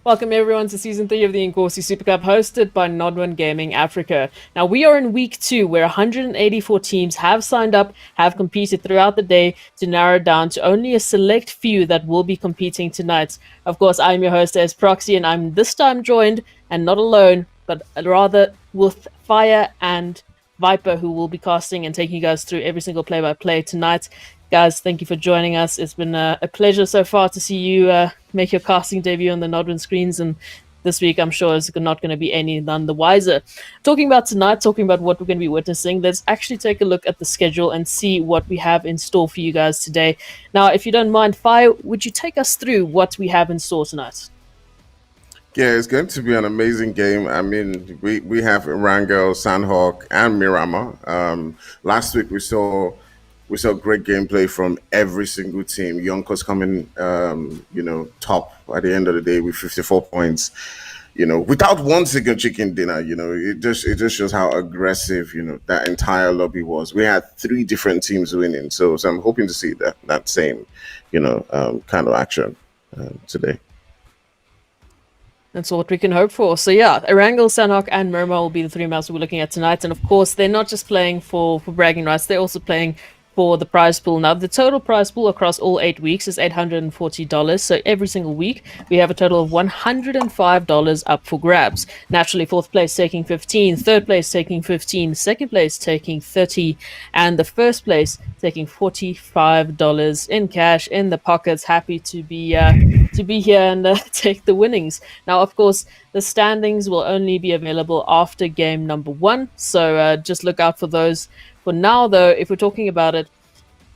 Welcome everyone to Season 3 of the Inkosi Super Cup, hosted by Nodwin Gaming Africa. Now, we are in Week 2, where 184 teams have signed up, have competed throughout the day to narrow down to only a select few that will be competing tonight. Of course, I'm your host, as Proxy, and I'm this time joined, and not alone, but rather with Fire and Viper, who will be casting and taking you guys through every single play-by-play tonight. Guys, thank you for joining us. It's been a pleasure so far to see you make your casting debut on the Nodwin screens, and this week I'm sure is not going to be any none the wiser. Talking about tonight, talking about what we're going to be witnessing, let's actually take a look at the schedule and see what we have in store for you guys today. Now, if you don't mind, Fire, would you take us through what we have in store tonight? Yeah, it's going to be an amazing game. I mean, we have Erangel, Sanhok, and Miramar. Last week we saw great gameplay from every single team. Yonkers coming, top at the end of the day with 54 points. Without one single chicken dinner. It just shows how aggressive that entire lobby was. We had 3 different teams winning, so I'm hoping to see that same kind of action today. That's what we can hope for. So yeah, Erangel, Sanhok, and Miramar will be the 3 maps we're looking at tonight. And of course, they're not just playing for bragging rights, they're also playing for the prize pool. Now, the total prize pool across all 8 weeks is $840. So every single week, we have a total of $105 up for grabs. Naturally, 4th place taking 15, 3rd place taking 15, 2nd place taking 30, and the 1st place taking $45 in cash in the pockets. Happy to be here and take the winnings. Now, of course, the standings will only be available after game number 1, so just look out for those. For now, though, if we're talking about it,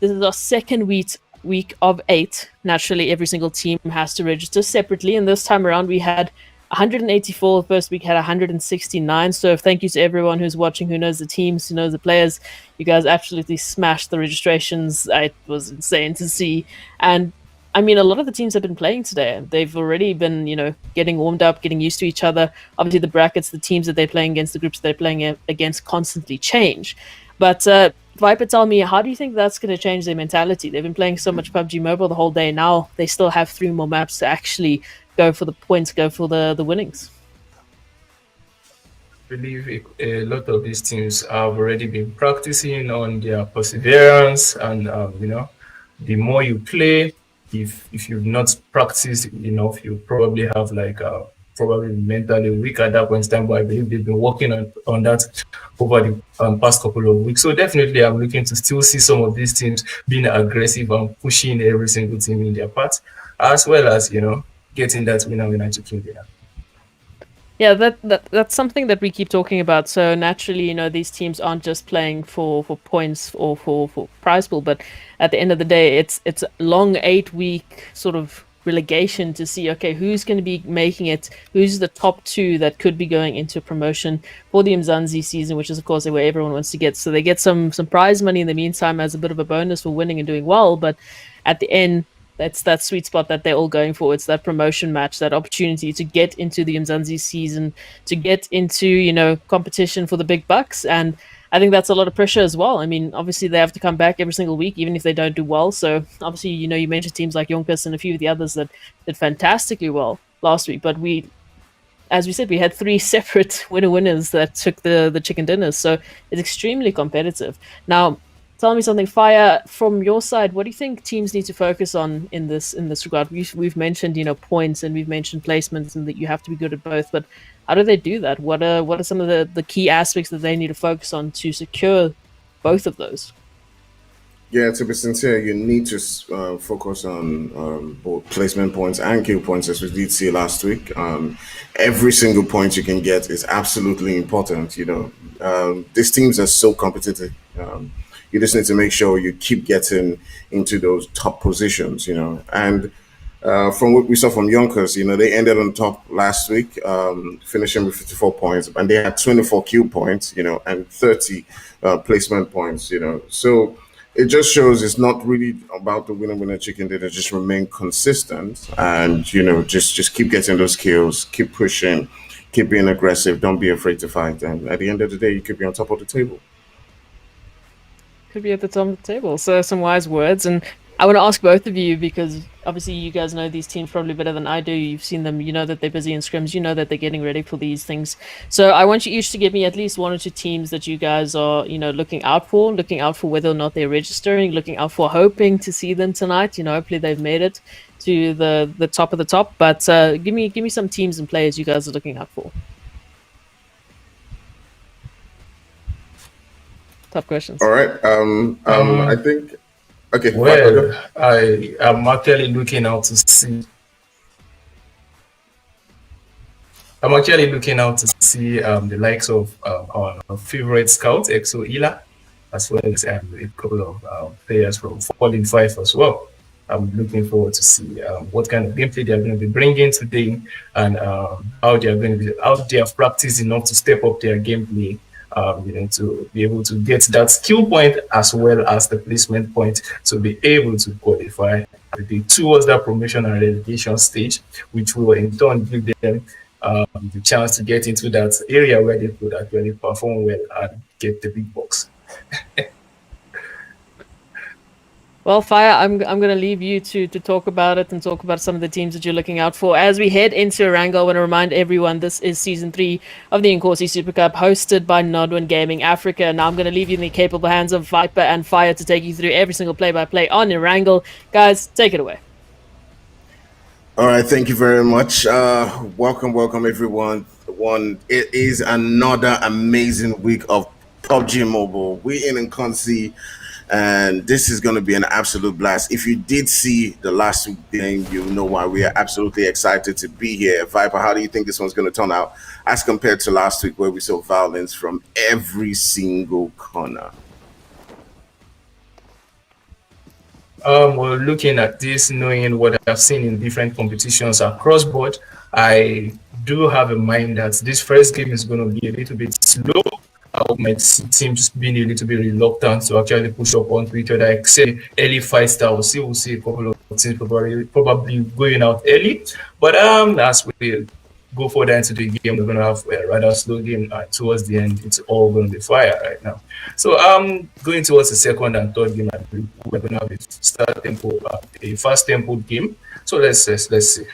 this is our second week of 8. Naturally, every single team has to register separately, and this time around we had 184. The first week had 169. So thank you to everyone who's watching, who knows the teams, who knows the players. You guys absolutely smashed the registrations. It was insane to see. And I mean, a lot of the teams have been playing today. They've already been, getting warmed up, getting used to each other. Obviously, the brackets, the teams that they're playing against, the groups they're playing against constantly change. But Viper, tell me, how do you think that's going to change their mentality? They've been playing so much PUBG Mobile the whole day. Now they still have 3 more maps to actually go for the points, go for the winnings. I believe a lot of these teams have already been practicing on their perseverance, and the more you play, if you've not practiced enough, you probably have probably mentally weak at that point in time. But I believe they've been working on that over the past couple of weeks. So definitely I'm looking to still see some of these teams being aggressive and pushing every single team in their part, as well as getting that winner chicken dinner. Yeah, that's something that we keep talking about. So naturally, these teams aren't just playing for points or for prize pool, but at the end of the day, it's a long 8-week sort of relegation to see, okay, who's going to be making it, who's the top 2 that could be going into promotion for the Umzansi season, which is of course where everyone wants to get. So they get some prize money in the meantime as a bit of a bonus for winning and doing well, but at the end, that's that sweet spot that they're all going for. It's that promotion match, that opportunity to get into the Umzansi season, to get into competition for the big bucks. And I think that's a lot of pressure as well. I mean, obviously they have to come back every single week, even if they don't do well. So obviously, you mentioned teams like Yonkers and a few of the others that did fantastically well last week. But as we said, we had 3 separate winners that took the chicken dinners. So it's extremely competitive. Now, tell me something, Fire, from your side, what do you think teams need to focus on in this regard? We've mentioned, points, and we've mentioned placements, and that you have to be good at both, but how do they do that? What are some of the key aspects that they need to focus on to secure both of those? Yeah, to be sincere, you need to focus on both placement points and kill points, as we did see last week. Every single point you can get is absolutely important. These teams are so competitive. You just need to make sure you keep getting into those top positions, and from what we saw from Yonkers, they ended on top last week, finishing with 54 points, and they had 24 kill points, and 30 placement points, So it just shows it's not really about the winner chicken dinner. Just remain consistent, and just keep getting those kills, keep pushing, keep being aggressive. Don't be afraid to fight, and at the end of the day, you could be on top of the table. Could be at the top of the table. So some wise words. And I want to ask both of you because obviously you guys know these teams probably better than I do. You've seen them, you know that they're busy in scrims, you know that they're getting ready for these things. So I want you each to give me at least one or two teams that you guys are, looking out for whether or not they're registering, looking out for, hoping to see them tonight. Hopefully they've made it to the top of the top. But give me some teams and players you guys are looking out for. Tough All questions. right. I Um, think. Okay, well, go. I am actually looking out to see. I'm actually looking out to see the likes of our favorite scout, Exo Ila, as well as a couple of players from Falling Five as well. I'm looking forward to see what kind of gameplay they're going to be bringing today, and how they're going to be out there practice enough to step up their gameplay, to be able to get that skill point as well as the placement point to be able to qualify towards that promotion and relegation stage, which will in turn give them the chance to get into that area where they could actually perform well and get the big box. Well, Fire, I'm going to leave you to talk about it and talk about some of the teams that you're looking out for. As we head into Erangel, I want to remind everyone this is season 3 of the Inkosi Super Cup, hosted by Nodwin Gaming Africa. Now I'm going to leave you in the capable hands of Viper and Fire to take you through every single play-by-play on Erangel. Guys, take it away. All right, thank you very much. Welcome, everyone. It is another amazing week of PUBG Mobile. We're in Inkosi, and this is going to be an absolute blast. If you did see the last week game, you know why we are absolutely excited to be here. Viper, how do you think this one's going to turn out as compared to last week, where we saw violence from every single corner? Well, looking at this, knowing what I've seen in different competitions across board, I do have in mind that this first game is going to be a little bit slow. I might see teams being a little bit reluctant to actually push up onto each other, except early fight style. We'll see a couple of teams probably going out early. But as we go further into the game, we're going to have a rather slow game. Towards the end, it's all going to be fire right now. So going towards the second and third game, I believe we're going to have a fast tempo game. So let's see.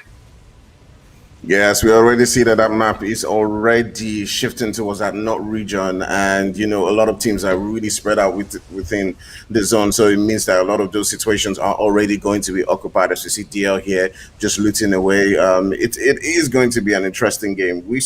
Yes, we already see that map is already shifting towards that north region, and a lot of teams are really spread out within the zone. So it means that a lot of those situations are already going to be occupied. As we see DL here just looting away, it is going to be an interesting game. We've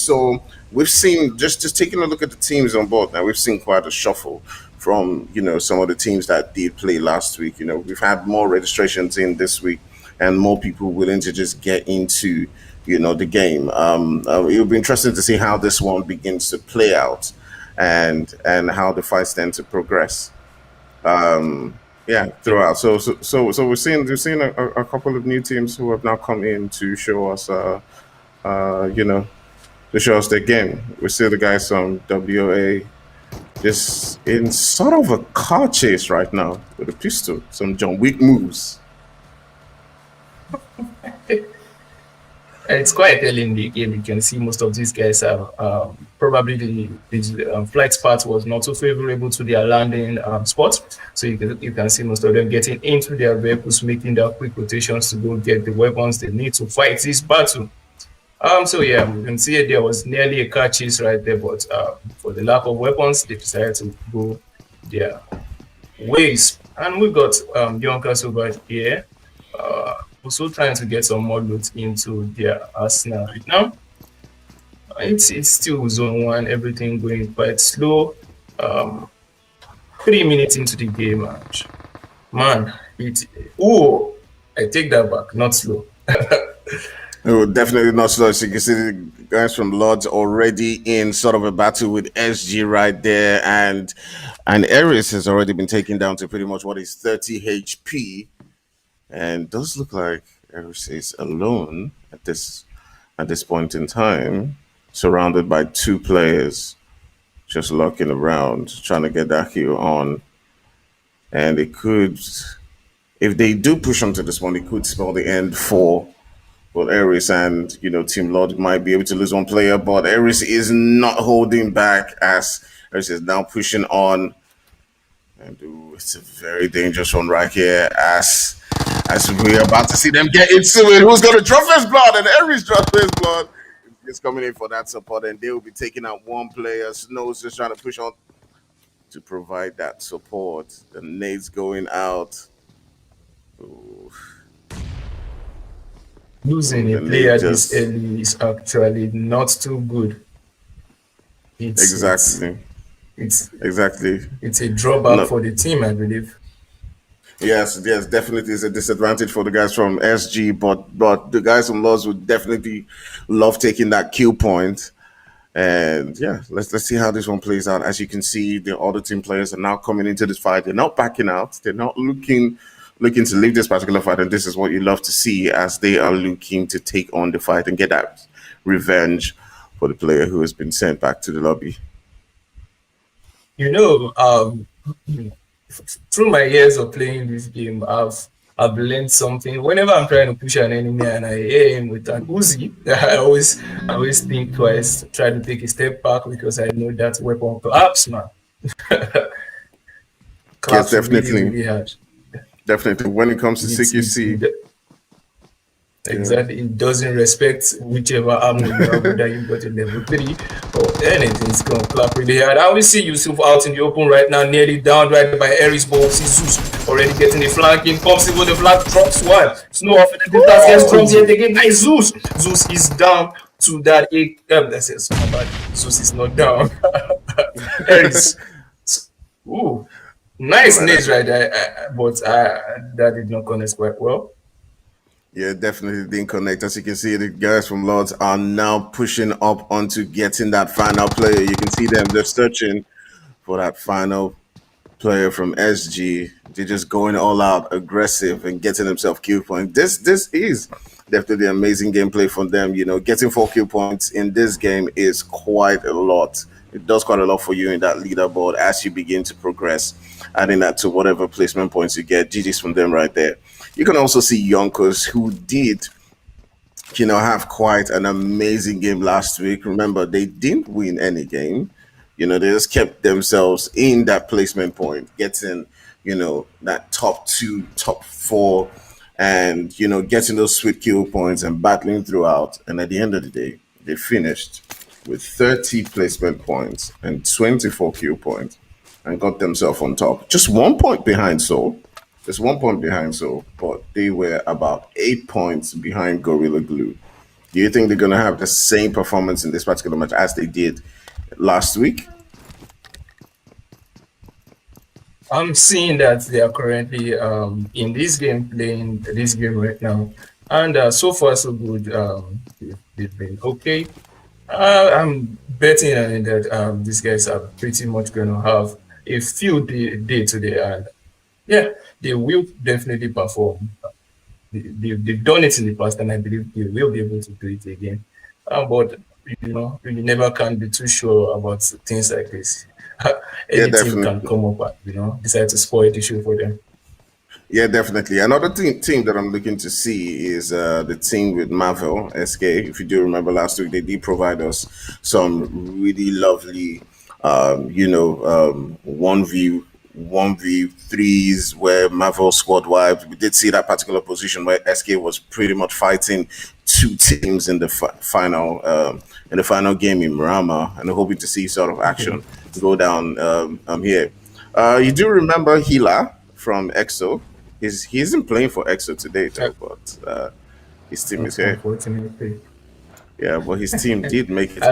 seen just taking a look at the teams on board now. We've seen quite a shuffle from some of the teams that did play last week. We've had more registrations in this week and more people willing to just get into the game. It'll be interesting to see how this one begins to play out, and how the fights tend to progress. Yeah, throughout. So we're seeing a couple of new teams who have now come in to show us, to show us their game. We see the guys from WA just in sort of a car chase right now with a pistol, some John Wick moves. It's quite early in the game. You can see most of these guys are probably the flight path was not so favorable to their landing spot. So you can see most of them getting into their vehicles, making their quick rotations to go get the weapons they need to fight this battle. So yeah, we can see there was nearly a car chase right there, but for the lack of weapons, they decided to go their ways. And we got Yonkers over here. Also trying to get some more loot into their arsenal right now. It's still zone 1, everything going quite slow. 3 minutes into the game, man, I take that back, not slow. No, definitely not slow. So you can see the guys from Lords already in sort of a battle with SG right there, and Ares has already been taken down to pretty much what is 30 HP. And does look like Ares is alone at this point in time, surrounded by 2 players, just looking around, trying to get that kill on. And it could, if they do push on to this one, it could spell the end for Ares, and Team Lord might be able to lose one player, but Ares is not holding back as Ares is now pushing on. And it's a very dangerous one right here as As we're about to see them get into it, who's going to drop his blood? And Aries dropped his blood. It's coming in for that support, and they will be taking out one player. Snow's just trying to push on to provide that support. The nades going out. Ooh. Losing a player this early is actually not too good. Exactly. It's a drawback for the team, I believe. Yes, definitely is a disadvantage for the guys from SG, but the guys from Lords would definitely love taking that kill point. And yeah, let's see how this one plays out. As you can see, the other team players are now coming into this fight. They're not backing out. They're not looking to leave this particular fight. And this is what you love to see, as they are looking to take on the fight and get that revenge for the player who has been sent back to the lobby. Through my years of playing this game, I've learned something. Whenever I'm trying to push an enemy and I hear him with an Uzi, I always think twice, try to take a step back, because I know that weapon collapse, man. Yes, definitely. Really hard. Definitely. When it comes to CQC. Exactly. It doesn't respect whichever armor you have, whether you got a level 3 or anything. It's going to clap really hard. I will see Yusuf out in the open right now, nearly down right by Aries, but see Zeus already getting the flank in. Pops it with the flank, drops one. Snow off the distance, gets drops yet again. Nice Zeus. Zeus is down to that 8. Zeus is not down. Aries. Ooh. Nice nades right there, but that did not connect quite well. Yeah, definitely didn't connect. As you can see, the guys from Lords are now pushing up onto getting that final player. You can see them, they're searching for that final player from SG. They're just going all out, aggressive, and getting themselves kill points. This is definitely amazing gameplay from them. You know, getting 4 kill points in this game is quite a lot. It does quite a lot for you in that leaderboard as you begin to progress, adding that to whatever placement points you get. GG's from them right there. You can also see Yonkers, who did, have quite an amazing game last week. Remember, they didn't win any game. They just kept themselves in that placement point, getting, that top 2, top 4, and, getting those sweet kill points and battling throughout. And at the end of the day, they finished with 30 placement points and 24 kill points and got themselves on top. Just 1 point behind Seoul. Just 1 point behind Seoul, but they were about 8 points behind Gorilla Glue. Do you think they're going to have the same performance in this particular match as they did last week? I'm seeing that they are currently in this game, playing this game right now. And so far, so good. They've been okay. I'm betting that these guys are pretty much going to have a field day today. And yeah, they will definitely perform. They've done it in the past, and I believe they will be able to do it again. But you never can be too sure about things like this. Anything can come up and decide to spoil the show for them. Yeah, definitely. Another team that I'm looking to see is the team with Marvel SK. If you do remember last week, they did provide us some really lovely, 1v3s where Marvel squad wiped. We did see that particular position where SK was pretty much fighting 2 teams in the final game in Miramar, and hoping to see sort of action go down here. You do remember Hila from EXO? He isn't playing for EXO today, though, but his team is here. Unfortunately. Yeah, but his team did make it.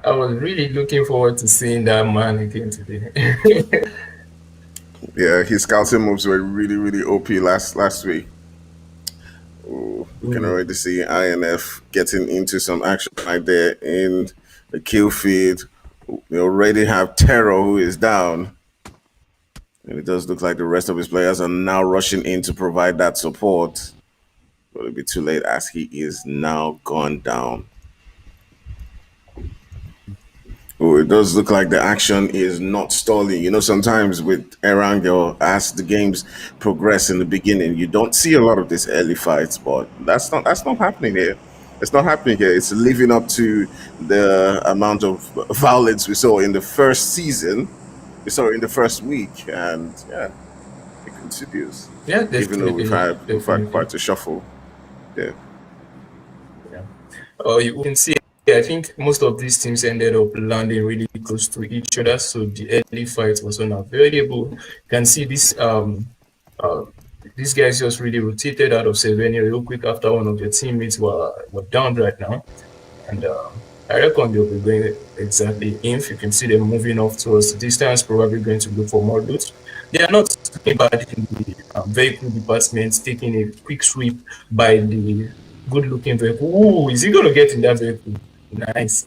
I was really looking forward to seeing that man again today. Yeah, his scouting moves were really, really OP last week. Ooh, we can already see INF getting into some action right there in the kill feed. We already have Terror, who is down. And it does look like the rest of his players are now rushing in to provide that support. But it'll be too late as he is now gone down. Oh, it does look like the action is not stalling. Sometimes with Erangel, as the games progress in the beginning, you don't see a lot of these early fights, but that's not happening here. It's not happening here. It's living up to the amount of violence we saw in the first season. We saw it in the first week, and yeah, studios. Yeah, Even though definitely, we've had definitely. quite a shuffle there. Yeah. You can see, I think most of these teams ended up landing really close to each other, so the early fight was unavoidable. You can see this uh, these guys just really rotated out of Slovenia real quick after one of their teammates were down right now. And I reckon they'll be going exactly in. You can see them moving off towards the distance, probably going to look for more loot. They are not too bad in the vehicle department, taking a quick sweep by the good-looking vehicle. Ooh, is he going to get in that vehicle? Nice.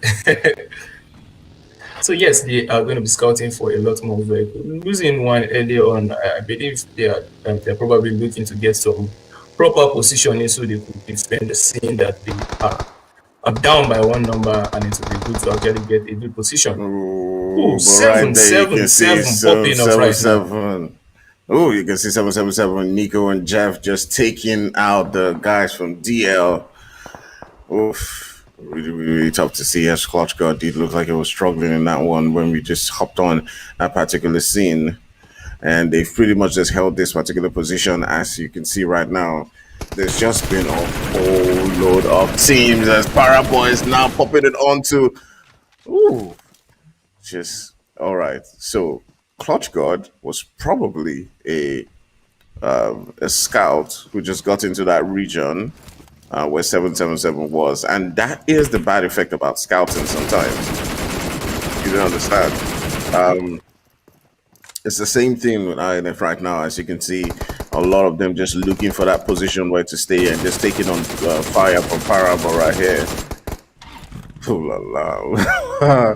So yes, they are going to be scouting for a lot more vehicles. Losing one early on, I believe they're probably looking to get some proper positioning so they could defend the scene that they are down by one number, and it will be good to actually get a good position. Ooh, Ooh, but right seven, there you seven, can see seven popping off right now. 777. Oh, you can see 777. Nico and Jeff just taking out the guys from DL. Oof. Really, really tough to see. As Clutch God did look like he was struggling in that one when we just hopped on that particular scene. And they've pretty much just held this particular position, as you can see right now. There's just been a whole load of teams as Paraboy is now popping it onto. Ooh, just all right. So Clutch God was probably a scout who just got into that region where 777 was, and that is the bad effect about scouting. Sometimes you don't understand. It's the same thing with INF right now. As you can see, a lot of them just looking for that position where to stay and just taking on fire from Parabo right here. Oh la la.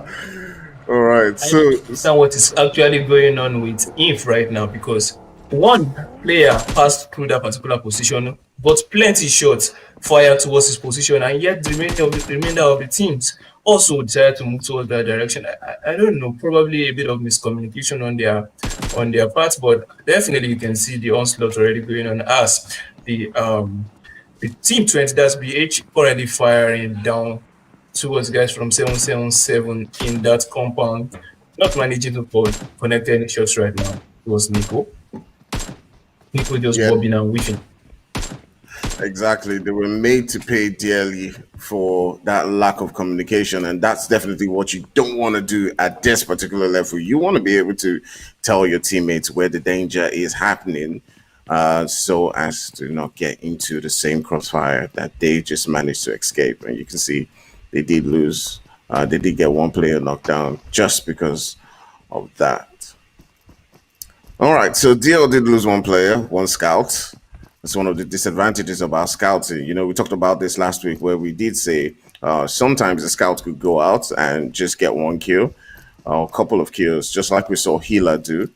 All right, I so don't understand what is actually going on with Inf right now, because one player passed through that particular position, but plenty shots fired towards his position, and yet the remainder of the teams also decided to move towards that direction. I don't know, probably a bit of miscommunication on their part, but definitely you can see the onslaught already going on as the team 20, that's BH, already firing down towards guys from 777 in that compound, not managing to connect any shots right now. It was Nico. Nico just yeah, bobbing and whiffing. exactly. They were made to pay dearly for that lack of communication, and that's definitely what you don't want to do at this particular level. You want to be able to tell your teammates where the danger is happening, so as to not get into the same crossfire that they just managed to escape. And you can see they did lose. They did get one player knocked down just because of that. All right, so DL did lose one player, one scout. That's one of the disadvantages about scouting. You know, we talked about this last week where we did say sometimes the scout could go out and just get one kill or a couple of kills, just like we saw Healer do.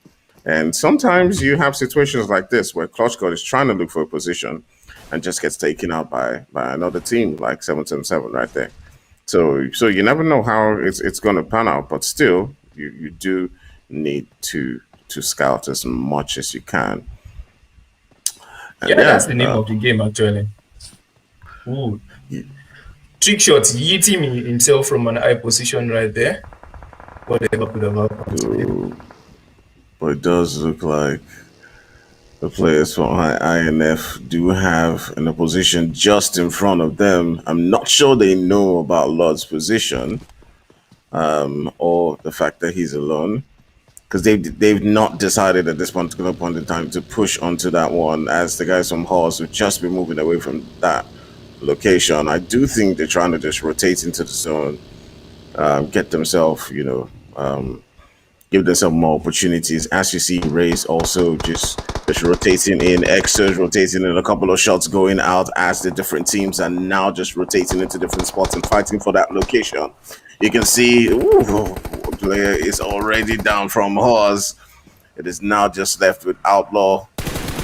And sometimes you have situations like this where Clutch God is trying to look for a position and just gets taken out by another team like 777 right there. So you never know how it's going to pan out, but still you do need to scout as much as you can. And Yeah, that's the name yeah, of the game actually. Ooh. Trick shot, yeeting himself from an high position right there. Whatever could have happened to him. but it does look like the players from INF do have in a position just in front of them. I'm not sure they know about Lord's position or the fact that he's alone, because they've not decided at this particular point in time to push onto that one, as the guys from Horse have just been moving away from that location. I do think they're trying to just rotate into the zone, get themselves, give themselves more opportunities. As you see, Ray's also just rotating in, Exers rotating in, a couple of shots going out as the different teams are now just rotating into different spots and fighting for that location. You can see, ooh, player is already down from Horse. It is now just left with Outlaw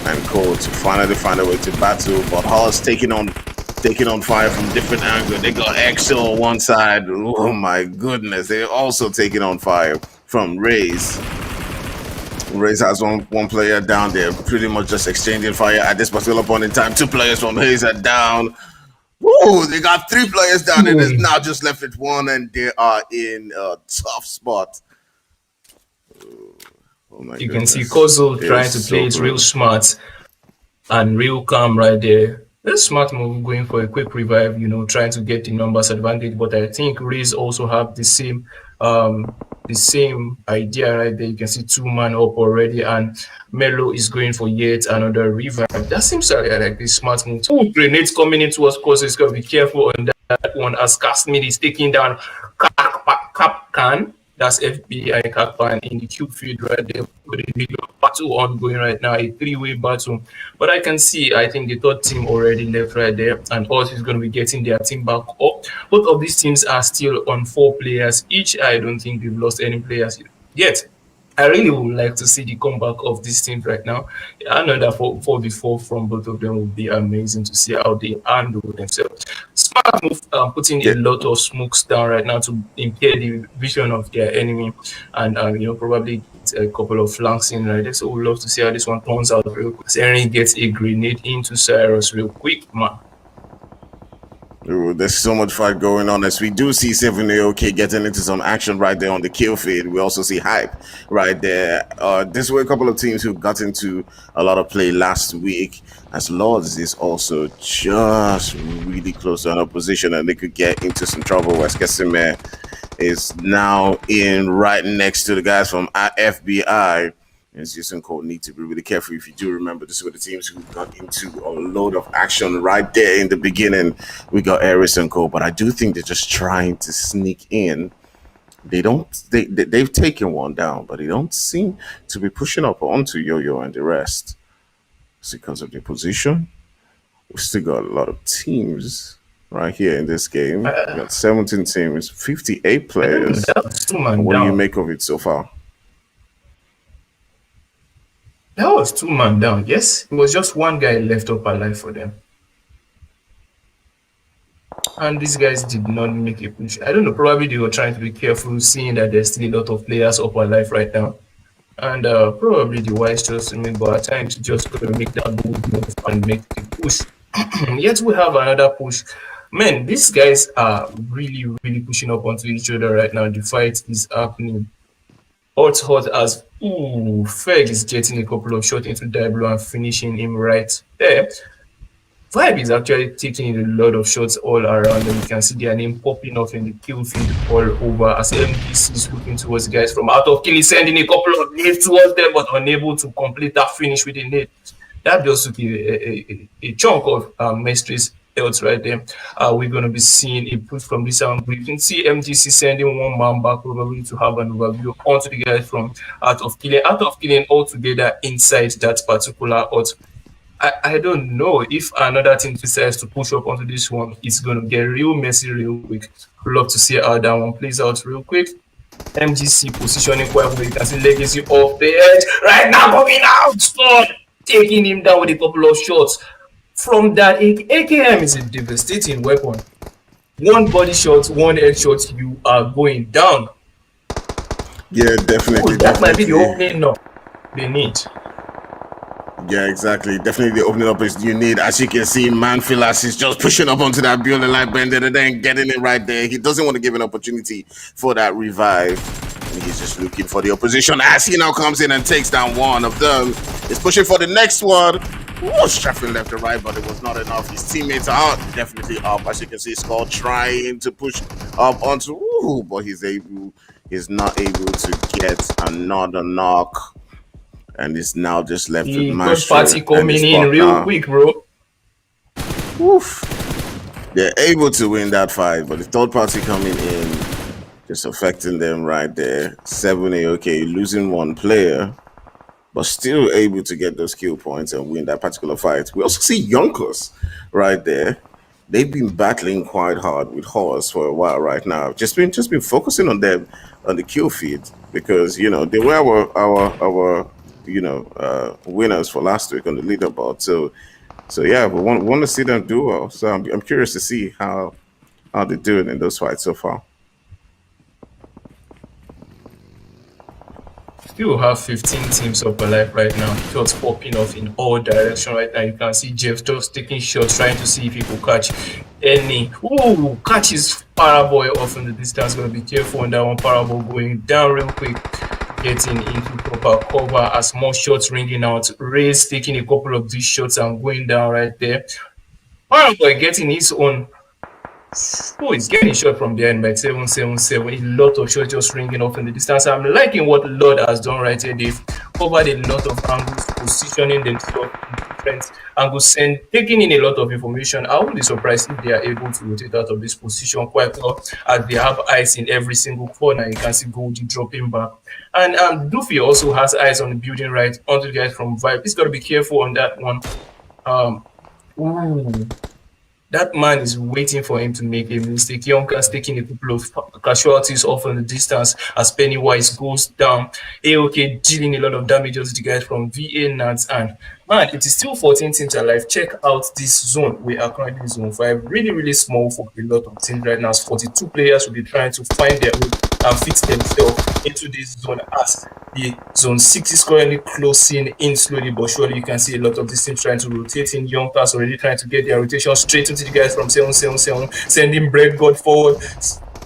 and Cole to finally find a way to battle. But Horse taking on fire from different angles. They got Exo on one side. Oh my goodness. They're also taking on fire from Rays. Rays has one player down there, pretty much just exchanging fire at this particular point in time. Two players from Hayes are down. Woo! They got three players down, and it's now just left with one, and they are in a tough spot. Oh my You can see goodness. Kozo It trying is to play so it real good. smart and real calm right there. A smart move going for a quick revive, trying to get the numbers advantage. But I think Rays also have the same idea right there. You can see 2 man up already, and Melo is going for yet another revive. That seems like the smart move. Two grenades coming into us, cause it's gonna be careful on that one as Casmid is taking down Capcan. That's FBI Capcan in the Q field right there. With a battle ongoing right now, a three-way battle. But I think the third team already left right there, and us is going to be getting their team back up. Both of these teams are still on 4 players each. I don't think they've lost any players yet. I really would like to see the comeback of this team right now. I know that 4v4 from both of them would be amazing to see how they handle themselves. Smart move, putting a Yeah. lot of smokes down right now to impair the vision of their enemy, and probably get a couple of flanks in right there. So we'd love to see how this one turns out real quick. Erangel gets a grenade into Cyrus real quick, man. Ooh, there's so much fight going on as we do see 7AOK getting into some action right there on the kill feed. We also see Hype right there. This were a couple of teams who got into a lot of play last week, as Lords is also just really close to an opposition and they could get into some trouble. As Casimir is now in right next to the guys from FBI. It's just need to be really careful. If you do remember, this were the teams who got into a load of action right there in the beginning. We got Eris and Co, but I do think they're just trying to sneak in. They've taken one down, but they don't seem to be pushing up onto Yo-Yo and the rest. It's because of their position. We've still got a lot of teams right here in this game. We got 17 teams, 58 players. What do you make of it so far? That was 2 man down. Yes, it was just one guy left up alive for them. And these guys did not make a push. I don't know, probably they were trying to be careful, seeing that there's still a lot of players up alive right now. And probably the wise choice to make, but at times just going to make that bold move and make the push. Yet we have another push. Man, these guys are really, really pushing up onto each other right now. The fight is happening. Hot as Feg is getting a couple of shots into Diablo and finishing him right there. Vibe is actually taking a lot of shots all around, and you can see their name popping off in the kill feed all over as MDC is looking towards the guys from out of kill. He's sending a couple of nades towards them, but unable to complete that finish with the nade. That just took a chunk of Maestris health right there. We're going to be seeing a push from this angle. You can see MDC sending 1 man back probably to have an overview onto the guys from out of killing. Out of killing altogether inside that particular hut. I don't know if another team decides to push up onto this one. It's going to get real messy real quick. Love to see how that one plays out real quick. MGC positioning quite well. You can see Legacy off the edge. Right now coming out. Stop. Taking him down with a couple of shots. From that, AKM is a devastating weapon. One body shot, one head shot, you are going down. Yeah, definitely. That might be the opening now they need. Yeah, exactly. Definitely the opening up is you need. As you can see, Manfilas is just pushing up onto that building like Bender and then getting it right there. He doesn't want to give an opportunity for that revive. And he's just looking for the opposition as he now comes in and takes down one of them. He's pushing for the next one. Strapping left and right, but it was not enough. His teammates are definitely up. As you can see, Skull trying to push up onto, but he's not able to get another knock. And it's now just left with Master. Party coming in real quick, bro. Oof. They're able to win that fight, but the third party coming in, just affecting them right there. 7AOK losing one player, but still able to get those kill points and win that particular fight. We also see Yonkers right there. They've been battling quite hard with Horse for a while right now. Just been focusing on them on the kill feed because they were our winners for last week on the leaderboard. So yeah, we want to see them do well. So I'm curious to see how they're doing in those fights so far. Still have 15 teams up alive right now. Shots popping off in all directions right now. You can see Jeff just taking shots, trying to see if he could catch any. Catches Paraboy off in the distance. Gonna be careful on that one. Paraboy going down real quick. getting into proper cover as more shots ringing out. Ray's taking a couple of these shots and going down right there. Fireboy getting his own. Oh, he's getting shot from behind by 777. A lot of shots just ringing off in the distance. I'm liking what Lord has done right here. They've covered a lot of angles, positioning themselves in different angles and taking in a lot of information. I wouldn't be surprised if they are able to rotate out of this position quite well, as they have eyes in every single corner. You can see Goldie dropping back. And Doofy also has eyes on the building right onto the guys from Vibe. He's got to be careful on that one. Ooh. That man is waiting for him to make a mistake. Yonkers taking a couple of casualties off in the distance as Pennywise goes down. AOK dealing a lot of damages to the guys from VA Nats. And man, it is still 14 teams alive. Check out this zone. We are currently in zone 5. Really, really small for a lot of teams right now. 42 players will be trying to find their way and fit themselves into this zone as the zone 6 is currently closing in slowly but surely. You can see a lot of these teams trying to rotate in. Yonkers already trying to get their rotation straight into the guys from 777, sending Bread God forward,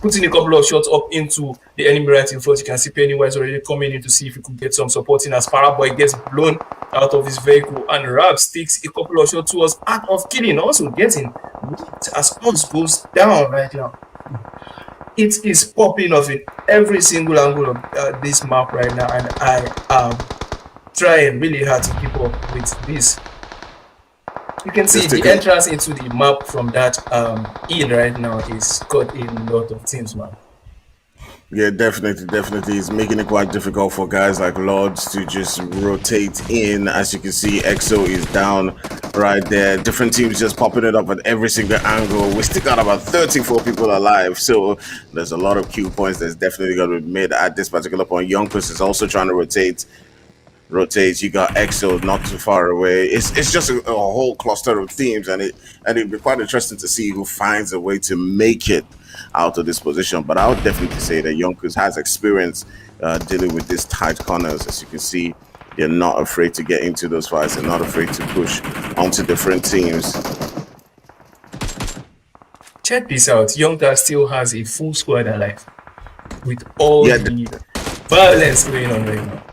putting a couple of shots up into the enemy right in front. You can see Pennywise already coming in to see if he could get some supporting as Paraboy gets blown out of his vehicle, and Rabs takes a couple of shots towards Art of Killing, also getting as Oz goes down right now. It is popping off in every single angle of this map right now, and I am trying really hard to keep up with this. You can see the entrance into the map from that in right now is got a lot of teams, man. Yeah, definitely. It's making it quite difficult for guys like Lords to just rotate in. As you can see, EXO is down right there. Different teams just popping it up at every single angle. We still got about 34 people alive, so there's a lot of Q points that's definitely going to be made at this particular point. Yonkers is also trying to rotate. You got EXO not too far away. It's just a whole cluster of teams, and it'd be quite interesting to see who finds a way to make it out of this position. But I would definitely say that Yonkers has experience dealing with these tight corners. As you can see, they're not afraid to get into those fights. They're not afraid to push onto different teams. Check this out. Yonkers still has a full squad alive with all the violence going on right now.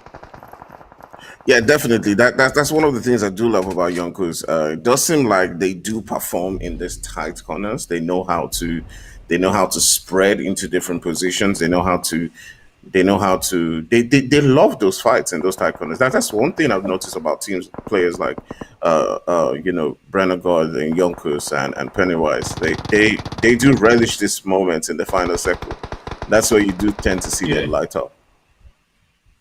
Yeah, definitely. That's one of the things I do love about Yonkers. It does seem like they do perform in these tight corners. They know how to spread into different positions. They love those fights in those tight corners. That's one thing I've noticed about players like Brenner God and Yonkers and Pennywise. They do relish this moment in the final circle. That's where you do tend to see them light up.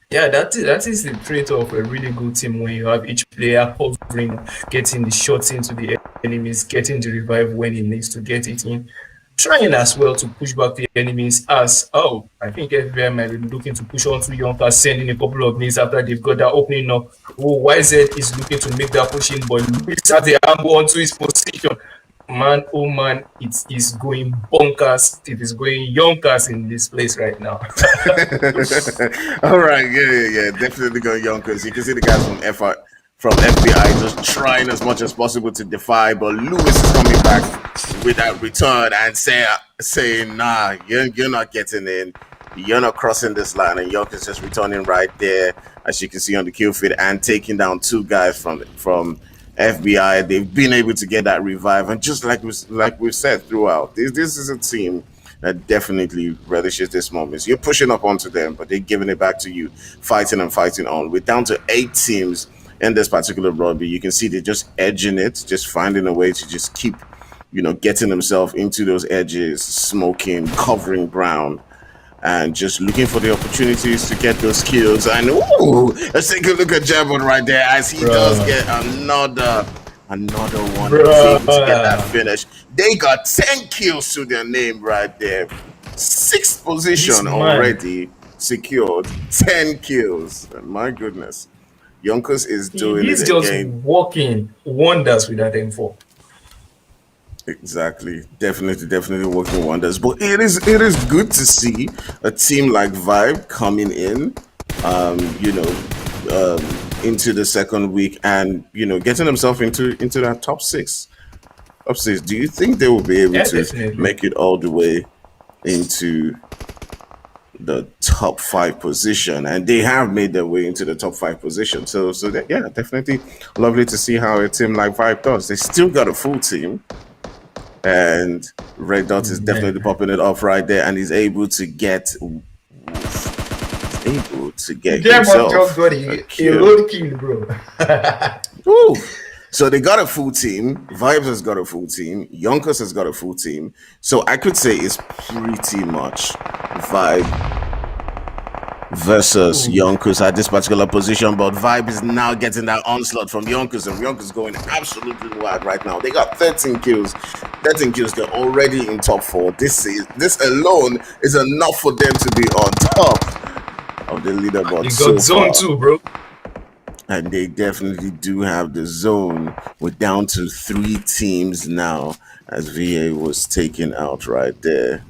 Yeah, that is the trait of a really good team, when you have each player hovering, getting the shots into the enemies, getting the revive when he needs to get it in, trying as well to push back the enemies as, I think FBI might be looking to push on to Yonkers, sending a couple of nades after they've got that opening up. YZ is looking to make that push in, but Luis at the angle onto his position. Man, oh man, it is going bonkers. It is going Yonkers in this place right now. All right, yeah, definitely going Yonkers. You can see the guys from FBI just trying as much as possible to defy, but Lewis is coming back with that return and saying, nah, you're not getting in. You're not crossing this line, and Yonkers just returning right there, as you can see on the kill feed, and taking down two guys from FBI. They've been able to get that revive, and just like we've said throughout, this is a team that definitely relishes this moment. You're pushing up onto them, but they're giving it back to you, fighting on. We're down to 8 teams in this particular rugby. You can see they're just edging it, just finding a way to just keep, getting themselves into those edges, smoking, covering ground, and just looking for the opportunities to get those kills. And let's take a look at Jabon right there as he does get another one to get that finish. They got 10 kills to their name right there. 6th position already secured. 10 kills. My goodness. Yonkers is doing it again. He's just working wonders with that M4. Exactly. Definitely working wonders. But it is good to see a team like Vibe coming in, into the second week and, getting themselves into that top 6. Do you think they will be able to make it all the way into the top top 5 position, and they have made their way into the top 5 position. So yeah, definitely lovely to see how a team like Vibe does. They still got a full team, and Red Dot is definitely popping it off right there, and he's able to get himself just got a road kill, bro. Ooh. So they got a full team. Vibes has got a full team. Yonkers has got a full team. So I could say it's pretty much Vibe versus Yonkers at this particular position. But Vibe is now getting that onslaught from Yonkers, and Yonkers going absolutely wild right now. They got 13 kills. 13 kills. They're already in top 4. This alone is enough for them to be on top of the leaderboard. You got zone 2, bro. And they definitely do have the zone. We're down to 3 teams now, as VA was taken out right there.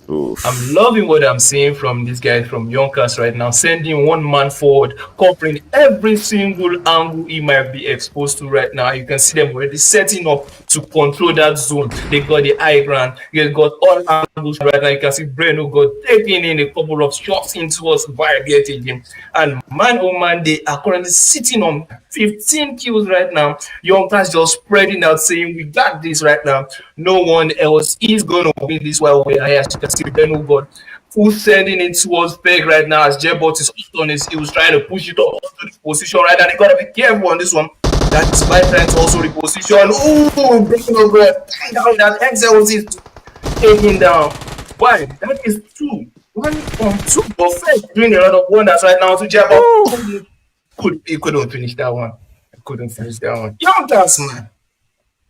Oof. I'm loving what I'm seeing from these guys from Yonkers right now, sending one man forward, covering every single angle he might be exposed to right now. You can see them already setting up to control that zone. They got the high ground, they got all angles right now. You can see Breno got taking in a couple of shots into us via getting him. And man, oh man, they are currently sitting on 15 kills right now. Yonkers just spreading out, saying we got this right now. No one else is going to win this while we're here. As you can see, Breno got full sending it towards Peg right now as Jebot is on his heels trying to push it up to the position right now. They got to be careful on this one. That's by trying to also reposition. Ooh, breaking over down that Erangel is taking down. Why? That is 2. 1 on 2. Perfect. Doing a lot of wonders right now to Jebot. He couldn't finish that one. Yonkers, man.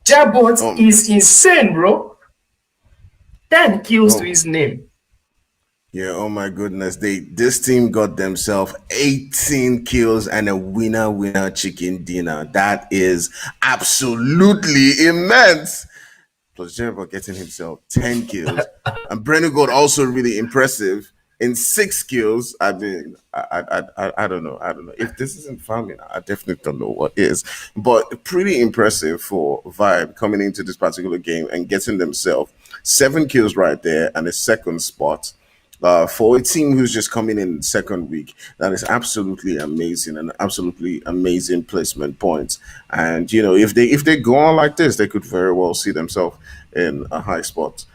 Jebot is insane, bro. 10 kills to his name. Yeah, oh my goodness. This team got themselves 18 kills and a winner chicken dinner. That is absolutely immense. Plus Jennifer getting himself 10 kills. And Breno got also really impressive in 6 kills. I mean, I don't know. If this isn't farming, I definitely don't know what is. But pretty impressive for Vibe coming into this particular game and getting themselves 7 kills right there and a second spot. For a team who's just coming in second week, that is absolutely amazing, and absolutely amazing placement points. And you know, if they go on like this, they could very well see themselves in a high spot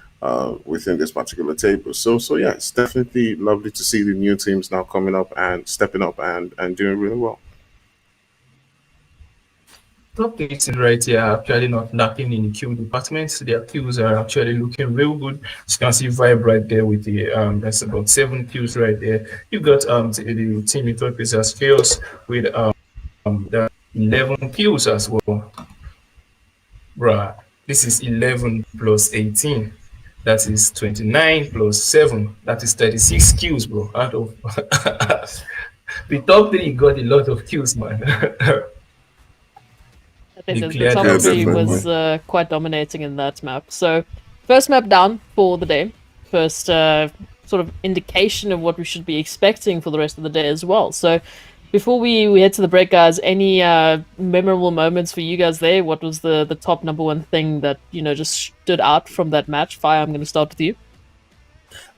within this particular table. So yeah, it's definitely lovely to see the new teams now coming up and stepping up and doing really well. Top 18 right here are actually not lacking in the kill department. Their kills are actually looking real good. You can see Vibe right there with the that's about 7 kills right there. You got the team in third place as Chaos with the 11 kills as well. Bruh, this is 11 plus 18. That is 29 plus 7. That is 36 kills, bro. Out of the top 3 got a lot of kills, man. The top 3 was quite dominating in that map. So, first map down for the day. First sort of indication of what we should be expecting for the rest of the day as well. So, before we head to the break, guys, any memorable moments for you guys there? What was the top number 1 thing that, you know, just stood out from that match? Fire, I'm going to start with you.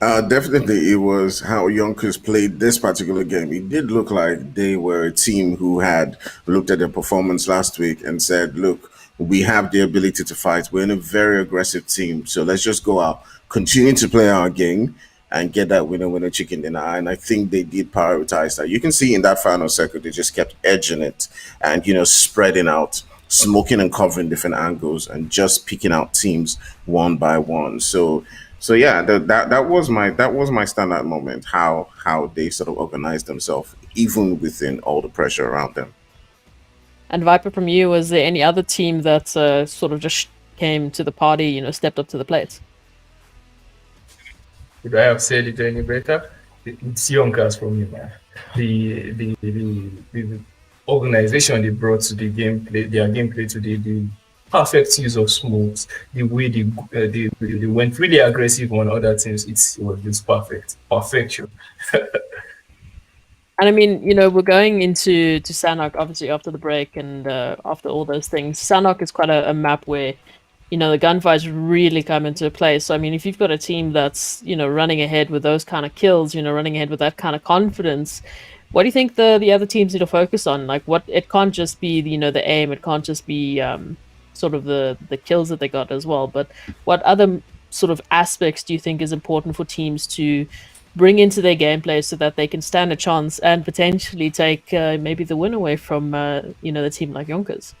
Definitely, it was how Yonkers played this particular game. It did look like they were a team who had looked at their performance last week and said, look, we have the ability to fight. We're in a very aggressive team. So let's just go out, continue to play our game and get that winner chicken dinner. And I think they did prioritize that. You can see in that final circle, they just kept edging it and, you know, spreading out, smoking and covering different angles and just picking out teams one by one. So yeah, that was my standout moment. How they sort of organized themselves, even within all the pressure around them. And Viper, from you, was there any other team that sort of just came to the party, you know, stepped up to the plate? Could I have said it any better? It's Yonkers for me, man. The organization they brought to the gameplay, their gameplay today, the perfect use of smokes, the way they went really aggressive on other teams, it was just perfection. And I mean, you know, we're going into Sanhok obviously after the break and after all those things. Sanhok is quite a map where the gunfights really come into play. So, I mean, if you've got a team that's, running ahead with those kind of kills, running ahead with that kind of confidence, what do you think the other teams need to focus on? Like, what it can't just be the aim, it can't just be sort of the kills that they got as well. But what other sort of aspects do you think is important for teams to bring into their gameplay so that they can stand a chance and potentially take maybe the win away from the team like Yonkers?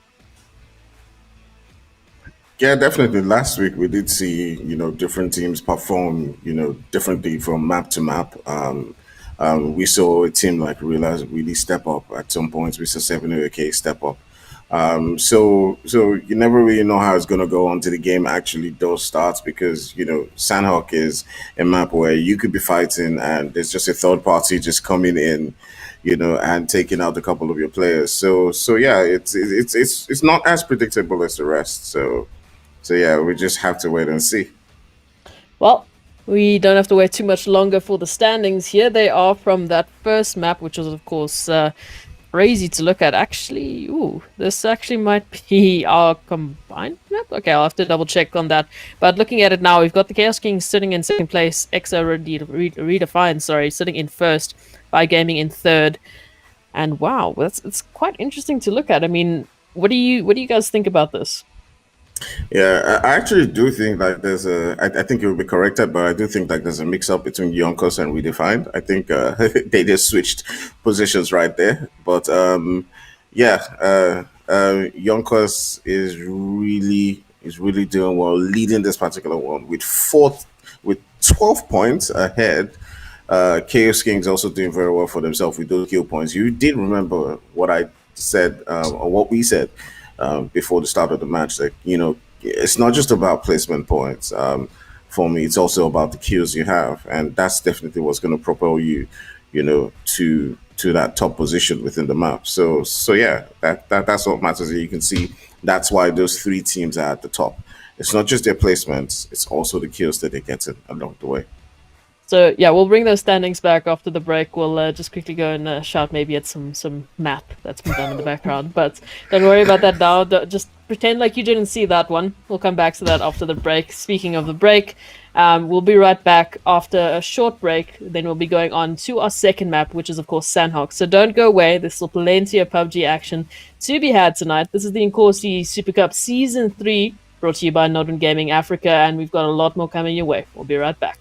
Yeah, definitely. Last week we did see, different teams perform, differently from map to map. We saw a team like Realize really step up at some points. We saw 7 step up. So you never really know how it's gonna go until the game actually does start because Sanhok is a map where you could be fighting and there's just a third party just coming in, and taking out a couple of your players. So yeah, it's not as predictable as the rest. So yeah, we just have to wait and see. Well, we don't have to wait too much longer for the standings here. They are from that first map, which was, of course, crazy to look at. Actually, this actually might be our combined map. Okay, I'll have to double check on that. But looking at it now, we've got the Chaos Kings sitting in second place, Exo Redefined, sorry, sitting in first, by Gaming in third. And wow, it's quite interesting to look at. I mean, what do you guys think about this? Yeah, I actually do think like there's I think it will be corrected, but I do think like there's a mix up between Yonkos and Redefined. I think they just switched positions right there. But yeah, Yonkos is really doing well, leading this particular one with 12 points ahead. Chaos Kings also doing very well for themselves with those kill points. You did remember what I said, or what we said before the start of the match. That it's not just about placement points. For me, it's also about the kills you have, and that's definitely what's going to propel you, to that top position within the map. So yeah, that's what matters. You can see that's why those three teams are at the top. It's not just their placements; it's also the kills that they get in along the way. So yeah, we'll bring those standings back after the break. We'll just quickly go and shout maybe at some map that's been done in the background. But don't worry about that now. Just pretend like you didn't see that one. We'll come back to that after the break. Speaking of the break, we'll be right back after a short break. Then we'll be going on to our second map, which is of course Sanhok. So don't go away. There's still plenty of PUBG action to be had tonight. This is the Inkosi Super Cup Season 3, brought to you by Northern Gaming Africa, and we've got a lot more coming your way. We'll be right back.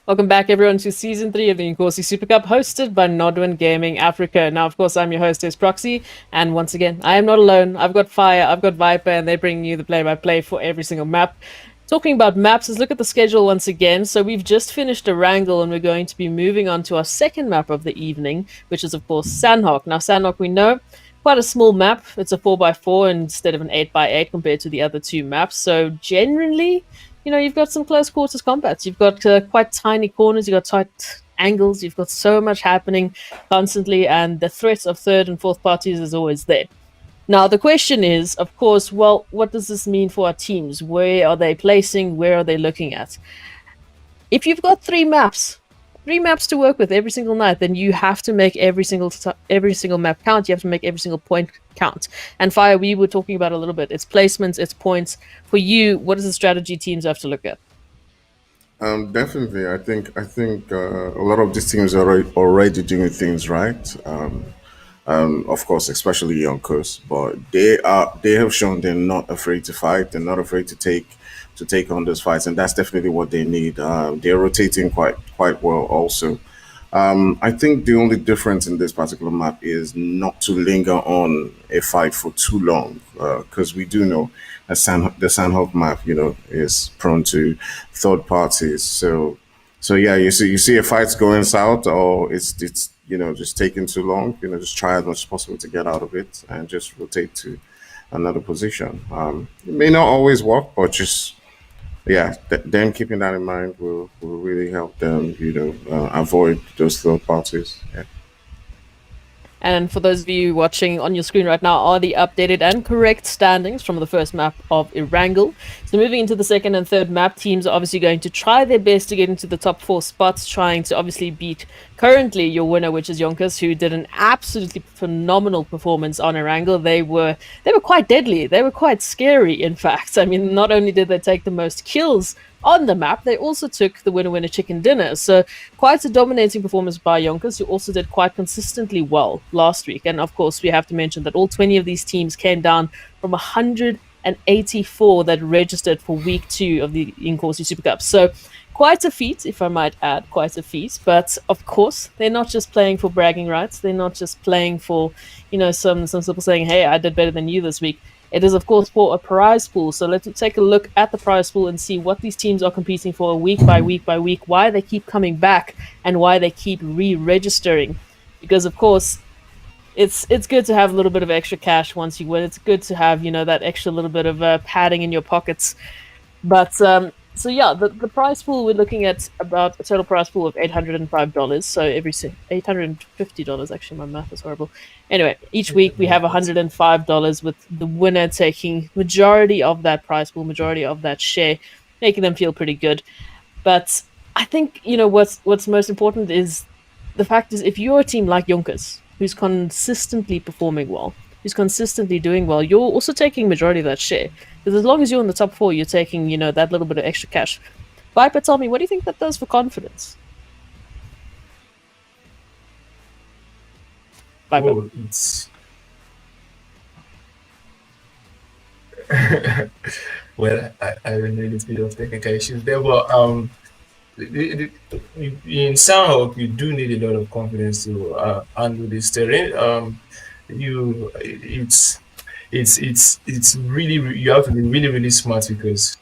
Welcome back, everyone, to Season 3 of the Inkosi Super Cup, hosted by Nodwin Gaming Africa. Now, of course, I'm your hostess, Proxy, and once again, I am not alone. I've got Fire, I've got Viper, and they're bringing you the play-by-play for every single map. Talking about maps, let's look at the schedule once again. So we've just finished Erangel, and we're going to be moving on to our second map of the evening, which is, of course, Sanhok. Now, Sanhok, we know, quite a small map. It's a 4x4 instead of an 8x8 compared to the other two maps. So generally, you've got some close quarters combats. You've got quite tiny corners. You've got tight angles. You've got so much happening constantly, and the threat of third and fourth parties is always there. Now, the question is, of course, well, what does this mean for our teams? Where are they placing? Where are they looking at? If you've got three maps to work with every single night, then you have to make every single map count. You have to make every single point count. And Fire, we were talking about a little bit. It's placements, it's points. For you, what is the strategy teams have to look at? Definitely, I think a lot of these teams are already doing things right. Of course, especially Yonkers, but they have shown they're not afraid to fight. They're not afraid to take on those fights, and that's definitely what they need. They're rotating quite well, also. I think the only difference in this particular map is not to linger on a fight for too long, because we do know that the Sanhok map, is prone to third parties. So yeah, you see a fight's going south, or it's just taking too long. Just try as much as possible to get out of it and just rotate to another position. It may not always work, but just yeah, them keeping that in mind will really help them, avoid those third parties. Yeah. And for those of you watching on your screen right now are the updated and correct standings from the first map of Erangel. So moving into the second and third map, teams are obviously going to try their best to get into the top 4 spots, trying to obviously beat currently your winner, which is Yonkers, who did an absolutely phenomenal performance on Erangel. They were quite deadly. They were quite scary, in fact. I mean, not only did they take the most kills on the map, they also took the winner chicken dinner. So quite a dominating performance by Yonkers, who also did quite consistently well last week. And of course, we have to mention that all 20 of these teams came down from 184 that registered for week 2 of the Inkosi Super Cup. So quite a feat, if I might add, quite a feat. But of course, they're not just playing for bragging rights. They're not just playing for, some people saying, hey, I did better than you this week. It is, of course, for a prize pool. So let's take a look at the prize pool and see what these teams are competing for week by week by week, why they keep coming back, and why they keep re-registering. Because, of course, it's good to have a little bit of extra cash once you win. It's good to have, that extra little bit of padding in your pockets. But so yeah, the prize pool, we're looking at about a total prize pool of $805. So $850. Actually, my math is horrible. Anyway, each week we have $105, with the winner taking majority of that prize pool, majority of that share, making them feel pretty good. But I think what's most important is the fact is, if you're a team like Yonkers, who's consistently performing well, who's consistently doing well, you're also taking majority of that share. Because as long as you're in the top 4, you're taking, that little bit of extra cash. Viper, tell me, what do you think that does for confidence? Viper. Oh, it's well, I will need a bit of technical issues there, but in Sanhok, you do need a lot of confidence to handle this terrain. It's really, you have to be really, really smart, because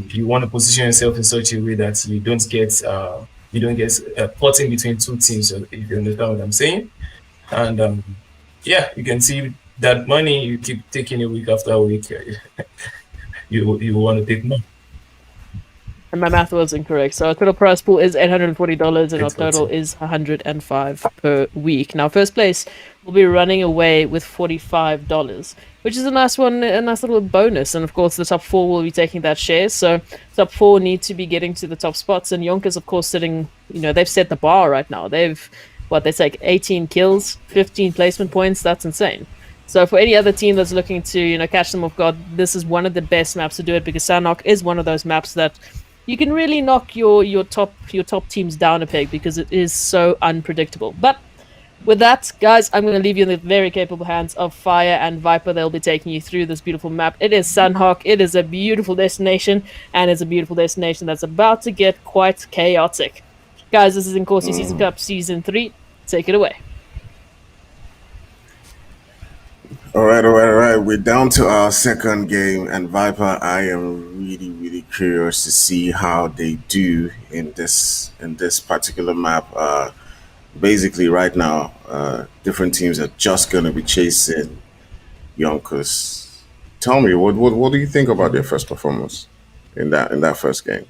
you want to position yourself in such a way that you don't get caught in between two teams, if you understand what I'm saying. And yeah, you can see that money you keep taking a week after week. You want to take more. And my math was incorrect. So our total prize pool is $840, and our total Exactly. is $105 per week. Now, first place will be running away with $45, which is a nice one, a nice little bonus. And of course, the top 4 will be taking that share. So top 4 need to be getting to the top spots. And Yonkers, of course, sitting, they've set the bar right now. They take 18 kills, 15 placement points. That's insane. So for any other team that's looking to, catch them off guard, this is one of the best maps to do it, because Sanhok is one of those maps that you can really knock your top teams down a peg, because it is so unpredictable. But with that, guys, I'm going to leave you in the very capable hands of Fire and Viper. They'll be taking you through this beautiful map. It is Sanhok. It is a beautiful destination, and it's a beautiful destination that's about to get quite chaotic. Guys, this is Inkosi Super Cup Season 3. Take it away. All right. We're down to our second game, and Viper, I am really, really curious to see how they do in this particular map. Basically, right now, different teams are just going to be chasing Yonkers. Tell me, what do you think about their first performance in that first game?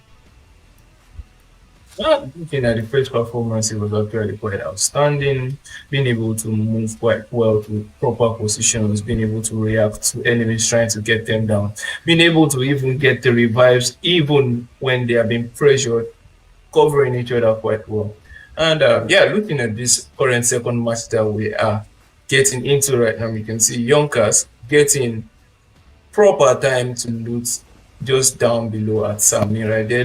Looking at the first performance, it was actually quite outstanding. Being able to move quite well to proper positions, being able to react to enemies trying to get them down, being able to even get the revives even when they are being pressured, covering each other quite well. And yeah, looking at this current second match that we are getting into right now, we can see Yonkers getting proper time to loot just down below at Sami right there.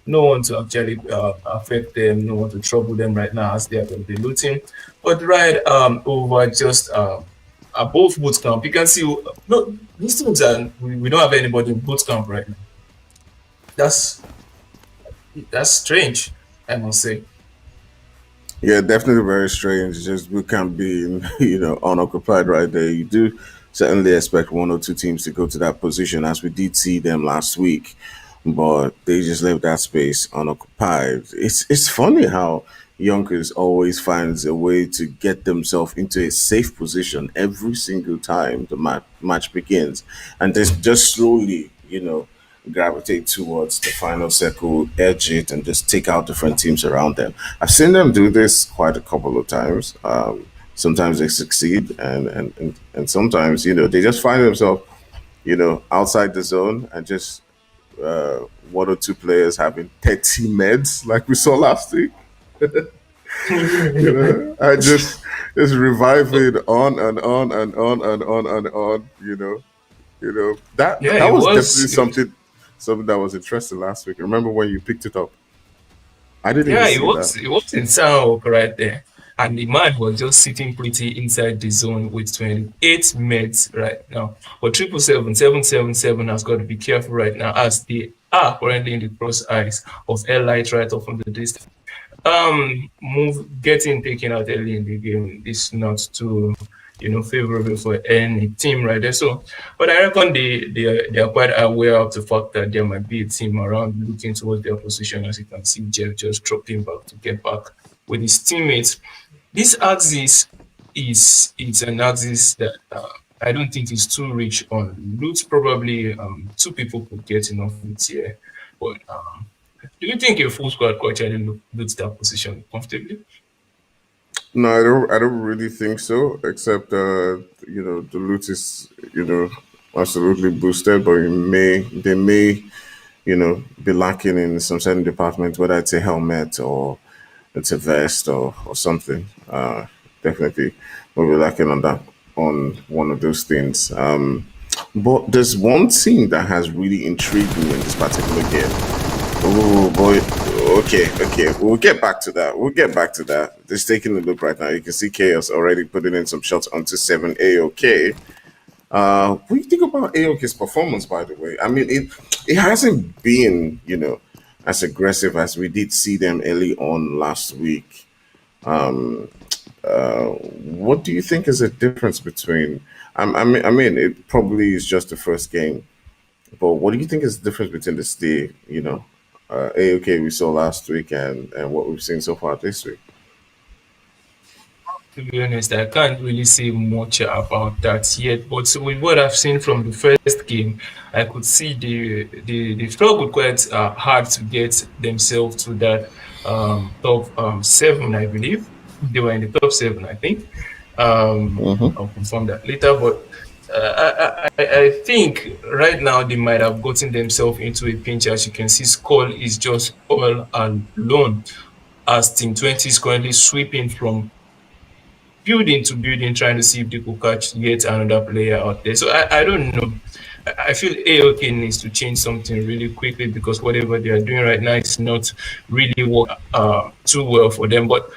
No one to actually affect them, no one to trouble them right now as they are going to be looting. But right over just above boot camp, you can see no these teams are we don't have anybody in boot camp right now. That's that's strange, I must say. Yeah, definitely very strange. Just we can't be, unoccupied right there. You do certainly expect one or two teams to go to that position, as we did see them last week, but they just left that space unoccupied. It's funny how Yonkers always finds a way to get themselves into a safe position every single time the match begins, and just slowly, gravitate towards the final circle, edge it, and just take out different teams around them. I've seen them do this quite a couple of times. Sometimes they succeed, and sometimes they just find themselves outside the zone and just one or two players having 30 meds like we saw last week. I just revive it on and on and on and on and on. That Yeah, that it was was. definitely something that was interesting last week. Remember when you picked it up? I didn't even Yeah, see that. it was in Sanhok right there. And the man was just sitting pretty inside the zone with 28 meds right now. But 777 has got to be careful right now as they are currently in the cross eyes of Light right off from the distance. Move getting taken out early in the game is not too favorable for any team right there. So, but I reckon they are quite aware of the fact that there might be a team around looking towards their position. As you can see, Jeff just dropping back to get back with his teammates. This axis is an axis that I don't think is too rich on loot. Probably two people could get enough loot here, but do you think a full squad coach actually loots that position comfortably? No, I don't really think so. Except the loot is absolutely boosted, but they may be lacking in some certain departments, whether it's a helmet or it's a vest or something. Definitely will be lacking on that, on one of those things. But there's one thing that has really intrigued me in this particular game. Oh boy. Okay. We'll get back to that. We'll get back to that. Just taking a look right now. You can see Chaos already putting in some shots onto 7 AOK. What do you think about AOK's performance, by the way? I mean, it hasn't been, as aggressive as we did see them early on last week. What do you think is the difference between? I mean, it probably is just the first game, but what do you think is the difference between AOK we saw last week and what we've seen so far this week? To be honest, I can't really say much about that yet. But with what I've seen from the first game, I could see they struggled quite hard to get themselves to that top seven, I believe. They were in the top seven, I think. Mm-hmm. I'll confirm that later. But I think right now they might have gotten themselves into a pinch. As you can see, Skull is just all alone as Team 20 is currently sweeping from building to building, trying to see if they could catch yet another player out there. So I don't know. I feel AOK needs to change something really quickly because whatever they are doing right now is not really work too well for them. But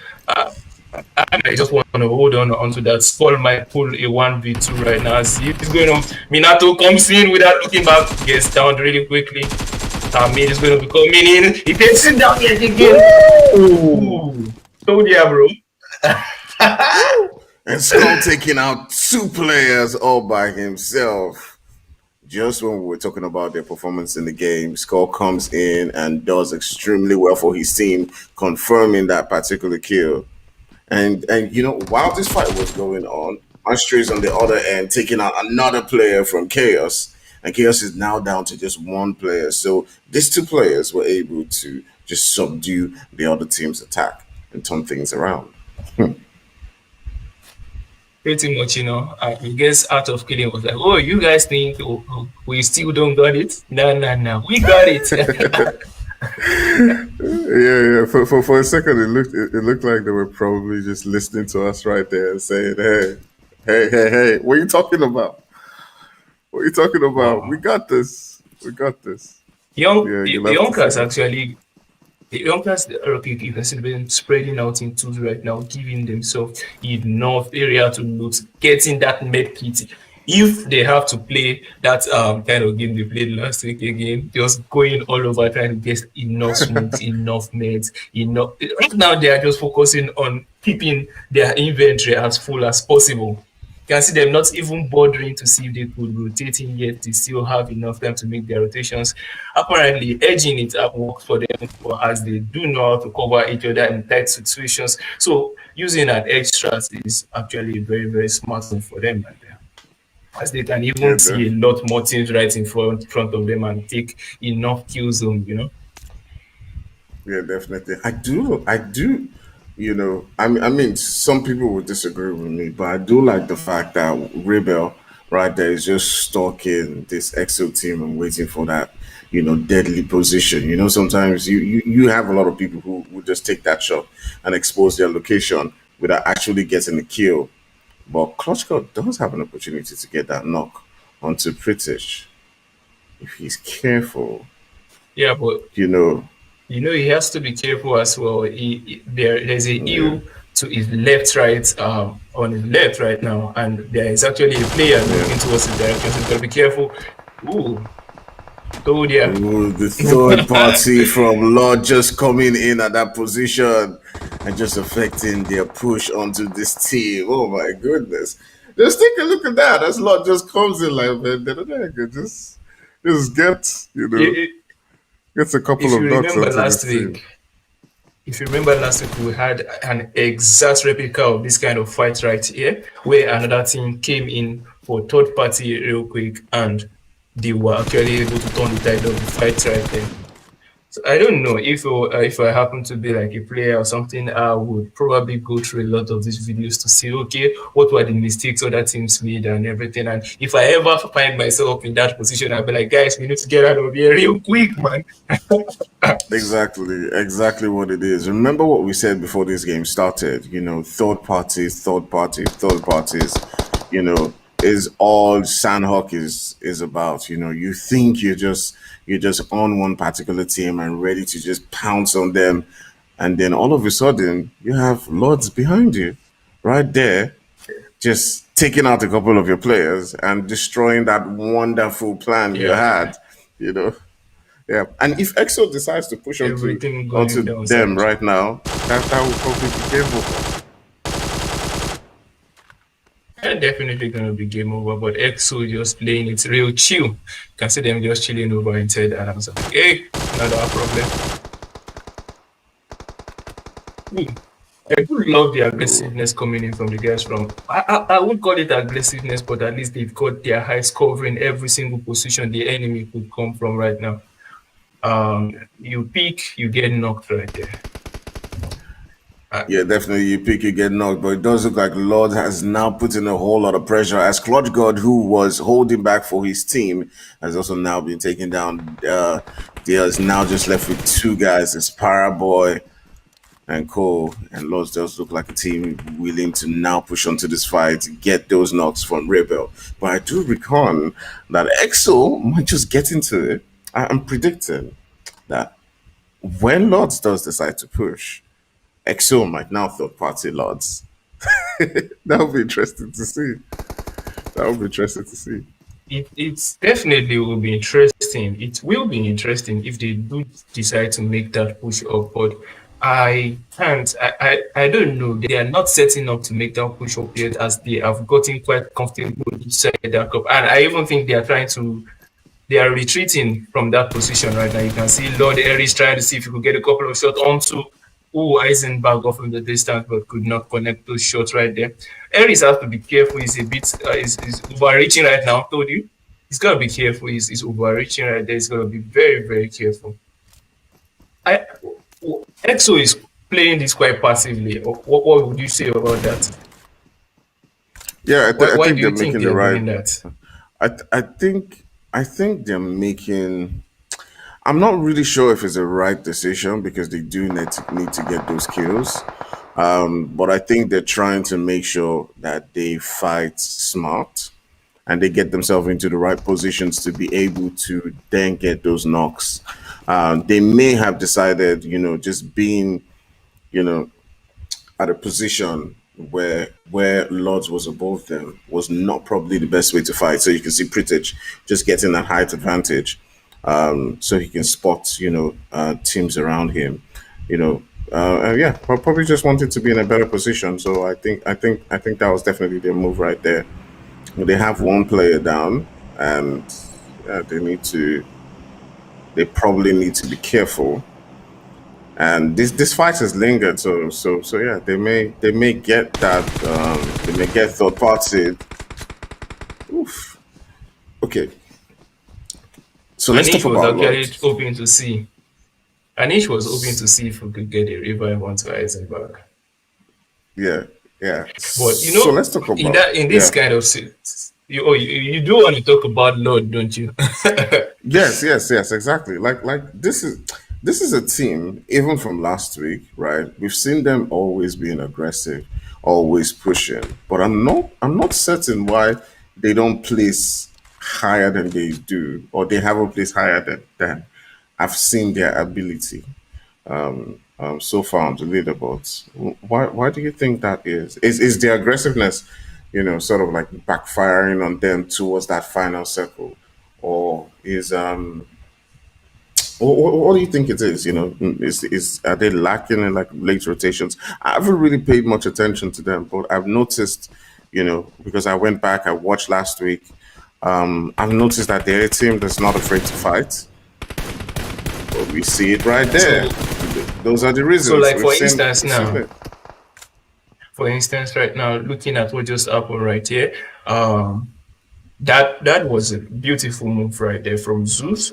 I just want to hold on onto that. Skull might pull a 1v2 right now. See it's going on. Minato comes in without looking back, gets down really quickly. Our mate is going to be coming in. He takes it down yet again. Ooh. Told ya, bro. And Skull taking out two players all by himself. Just when we were talking about their performance in the game, Skull comes in and does extremely well for his team, confirming that particular kill. And you know, while this fight was going on, Astros on the other end taking out another player from Chaos, and Chaos is now down to just one player. So these two players were able to just subdue the other team's attack and turn things around. Pretty much, I guess Art of Killing was like, oh, you guys think we still don't got it? No, no, no, we got it. Yeah. For a second, it looked like they were probably just listening to us right there and saying, "Hey, what are you talking about? What are you talking about? We Wow. got this. We got this." Young, Yeah, you the love to see Yonkers that. actually, the Yonkers, you can see them spreading out in tools right now, giving themselves enough area to loot, getting that med kit. If they have to play that kind of game they played last week again, just going all over trying to get enough smokes, enough meds, enough. Right now they are just focusing on keeping their inventory as full as possible. You can see them not even bothering to see if they could rotate in yet. They still have enough time to make their rotations. Apparently, edging it up works for them as they do know how to cover each other in tight situations. So using an extras is actually a very, very smart thing for them. As they can Yeah, even see a definitely. lot more teams right in front of them and take enough kills. Yeah, definitely. I do. I mean, some people would disagree with me, but I do like the fact that Rebel right there is just stalking this EXO team and waiting for that, deadly position. Sometimes you have a lot of people who would just take that shot and expose their location without actually getting the kill. But Klitschko does have an opportunity to get that knock onto British if he's careful. Yeah, but You know, he has to be careful as well. There's a yeah, hill to his left, right, on his left right now, and there is actually a player yeah. looking towards his direction. So he's gotta be careful. Ooh, told ya. Ooh, the third party from Lord just coming in at that position and just affecting their push onto this team. Oh my goodness. Just take a look at that. As Lord just comes in like, man, just gets a couple If you of knocks remember onto last this team. week, if you remember last week, we had an exact replica of this kind of fight right here, where another team came in for third party real quick, and they were actually able to turn the tide of the fight right there. So I don't know if I happen to be like a player or something, I would probably go through a lot of these videos to see, okay, what were the mistakes other teams made and everything. And if I ever find myself in that position, I'll be like, guys, we need to get out of here real quick, man. Exactly what it is. Remember what we said before this game started, third parties, you know, is all Sanhok is about. You think you're just on one particular team and ready to just pounce on them, and then all of a sudden you have Lords behind you, right there, just taking out a couple of your players and destroying that wonderful plan you Yeah, had, you know. Yeah, and if EXO decides to push onto everything going onto them downside. right now, that will probably be game over. Definitely gonna be game over, but EXO just playing it real chill. You can see them just chilling over inside, and I was like, hey, not our problem. Hmm. I do love the Ooh. aggressiveness coming in from the guys from. I won't call it aggressiveness, but at least they've got their eyes covering every single position the enemy could come from right now. You peek, you get knocked right there. Uh, Yeah, definitely you pick, you get knocked, but it does look like Lord has now put in a whole lot of pressure as Clutch God, who was holding back for his team, has also now been taken down. There is now just left with two guys, it's Paraboy and Cole, and Lords does look like a team willing to now push onto this fight, get those knocks from Rebel. But I do reckon that EXO might just get into it. I'm predicting that when Lords does decide to push, EXO might now third party Lords. That would be interesting to see. That would be interesting to see. It's definitely will be interesting. It will be interesting if they do decide to make that push up, but I can't. I don't know. They are not setting up to make that push up yet, as they have gotten quite comfortable inside that cup. And I even think they are retreating from that position right now. You can see Lord Harris trying to see if he could get a couple of shots onto Eisenberg off from the distance, but could not connect those shots right there. Harris has to be careful. He's a bit is overreaching right now. I told you, he's got to be careful. He's overreaching right there. He's got to be very, very careful. I EXO is playing this quite passively. What would you say about that? Yeah, I Why think do they're you think making the they're right. doing that? I think they're making. I'm not really sure if it's the right decision because they do need to get those kills. But I think they're trying to make sure that they fight smart and they get themselves into the right positions to be able to then get those knocks. They may have decided, just being, you know, at a position where Lords was above them was not probably the best way to fight. So you can see Pritic just getting that height advantage, so he can spot teams around him. Yeah, probably just wanted to be in a better position. So I think that was definitely their move right there. They have one player down, and they probably need to be careful, and this fight has lingered. So yeah, they may get that, they may get third party. Oof. Okay, so let's talk Anish was about actually Lords. hoping to see. Anish was hoping to see if we could get a revive onto Eisenberg. Yeah, yeah. But So let's talk about, in this yeah. kind of you do want to talk about Lord, don't you? Yes, yes, yes, exactly. Like this is a team, even from last week, right? We've seen them always being aggressive, always pushing. But I'm not certain why they don't place higher than they do, or they haven't placed higher than I've seen their ability so far on the leaderboards. Why do you think that is? Is the aggressiveness, sort of like backfiring on them towards that final circle, or is what do you think it is? Is are they lacking in like late rotations? I haven't really paid much attention to them, but I've noticed, because I went back, I watched last week. I've noticed that they're a team that's not afraid to fight. But we see it right there. So Those are the so reasons like we've seen it. for instance, right now, looking at what just happened right here, um, that was a beautiful move right there from Zeus.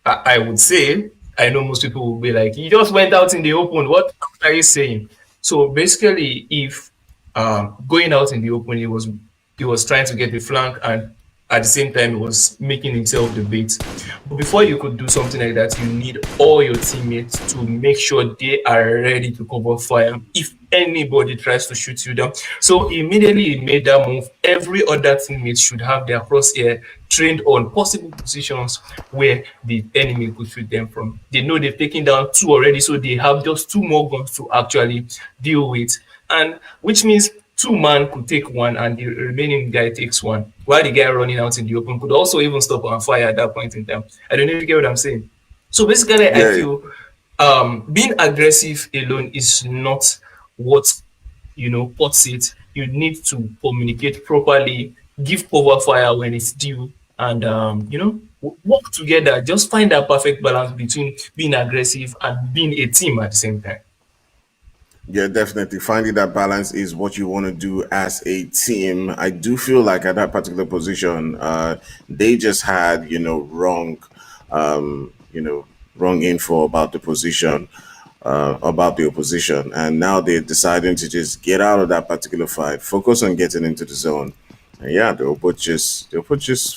I would say, I know most people will be like, he just went out in the open. What are you saying? So basically, if going out in the open, he was trying to get the flank, and at the same time, he was making himself the bait. But before you could do something like that, you need all your teammates to make sure they are ready to cover fire if anybody tries to shoot you down. So immediately he made that move. Every other teammate should have their crosshair trained on possible positions where the enemy could shoot them from. They know they've taken down two already, so they have just two more guns to actually deal with. And which means two-man could take one and the remaining guy takes one, while the guy running out in the open could also even stop on fire at that point in time. I don't know if you get what I'm saying. So basically, I Yeah, feel being aggressive alone is not what puts it. You need to communicate properly, give cover fire when it's due, and work together. Just find that perfect balance between being aggressive and being a team at the same time. yeah, definitely. Finding that balance is what you want to do as a team. I do feel like at that particular position, they just had, wrong info about the position, about the opposition, and now they're deciding to just get out of that particular fight, focus on getting into the zone. And yeah, they'll put just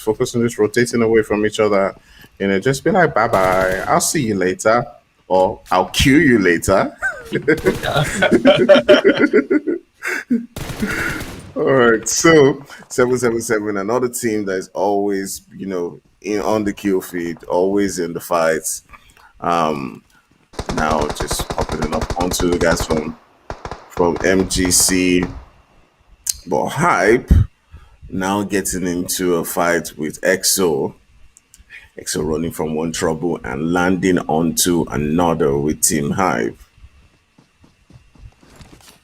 focus on just rotating away from each other. Just be like, bye bye. I'll see you later, or I'll cue you later. All right, so 777, another team that is always, in on the kill feed, always in the fights. Um, Now just popping it up onto the guys from MGC, but hype. now getting into a fight with EXO. EXO running from one trouble and landing onto another with Team Hive.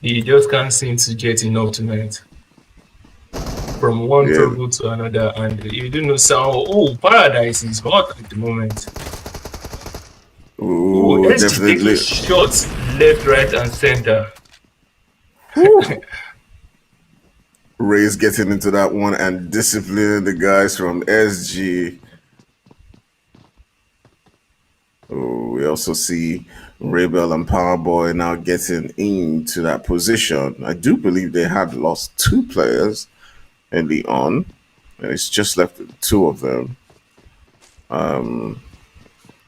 He just can't seem to get enough tonight. From one Yeah. trouble to another, and you do know Sanhok. Oh, Paradise is hot at the moment. Oh, Ooh, SG taking definitely. shots left, right, and center. Ray's getting into that one and disciplining the guys from SG. Oh, we also see Rebel and Powerboy now getting into that position. I do believe they had lost 2 players early on, and it's just left with 2 of them.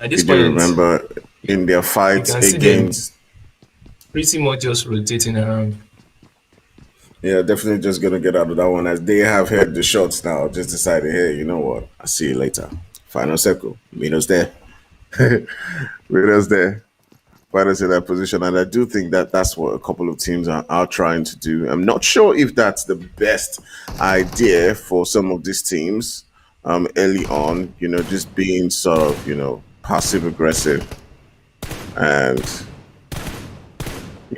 At this If you point, remember in their you fights can see them against, pretty much just rotating around. yeah, definitely just gonna get out of that one as they have heard the shots now. Just decided, hey, you know what? I'll see you later. Final circle. Meet us there. Meet us there. Find us in that position. And I do think that that's what a couple of teams are trying to do. I'm not sure if that's the best idea for some of these teams early on, just being sort of, passive aggressive. And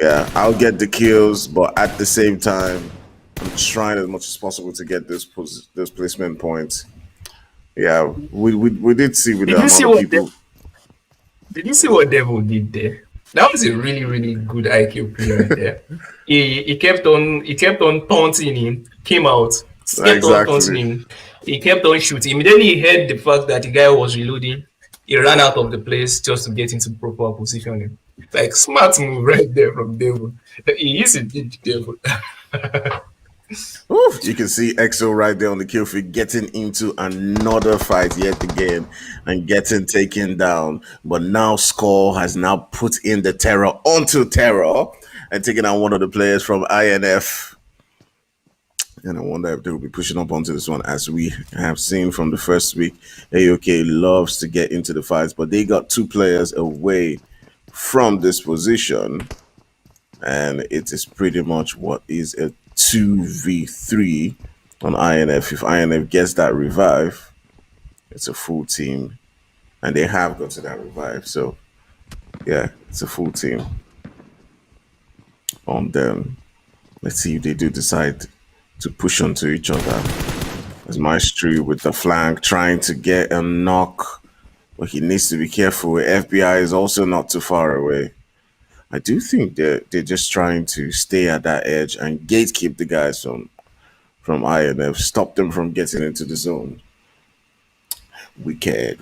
yeah, I'll get the kills, but at the same time, I'm trying as much as possible to get those placement points. Yeah, we did see with Did the you see amount of what? people. Did you see what Devil did there? That was a really, really good IQ play right there. He kept on taunting him, came out, kept on taunting Exactly. him. He kept on shooting. Immediately he heard the fact that the guy was reloading. He ran out of the place just to get into proper positioning. Like smart move right there from Devil. He is indeed Devil. Oof, you can see EXO right there on the kill feed getting into another fight yet again and getting taken down. But now Score has now put in the terror onto terror and taking out one of the players from INF. And I wonder if they will be pushing up onto this one. As we have seen from the first week, AOK loves to get into the fights, but they got 2 players away from this position. And it is pretty much what is a 2v3 on INF. If INF gets that revive, it's a full team. And they have got to that revive. So, yeah, it's a full team on them. Let's see if they do decide to push onto each other. As Maestri with the flank trying to get a knock. But he needs to be careful. FBI is also not too far away. I do think they're just trying to stay at that edge and gatekeep the guys from INF, stop them from getting into the zone. Wicked.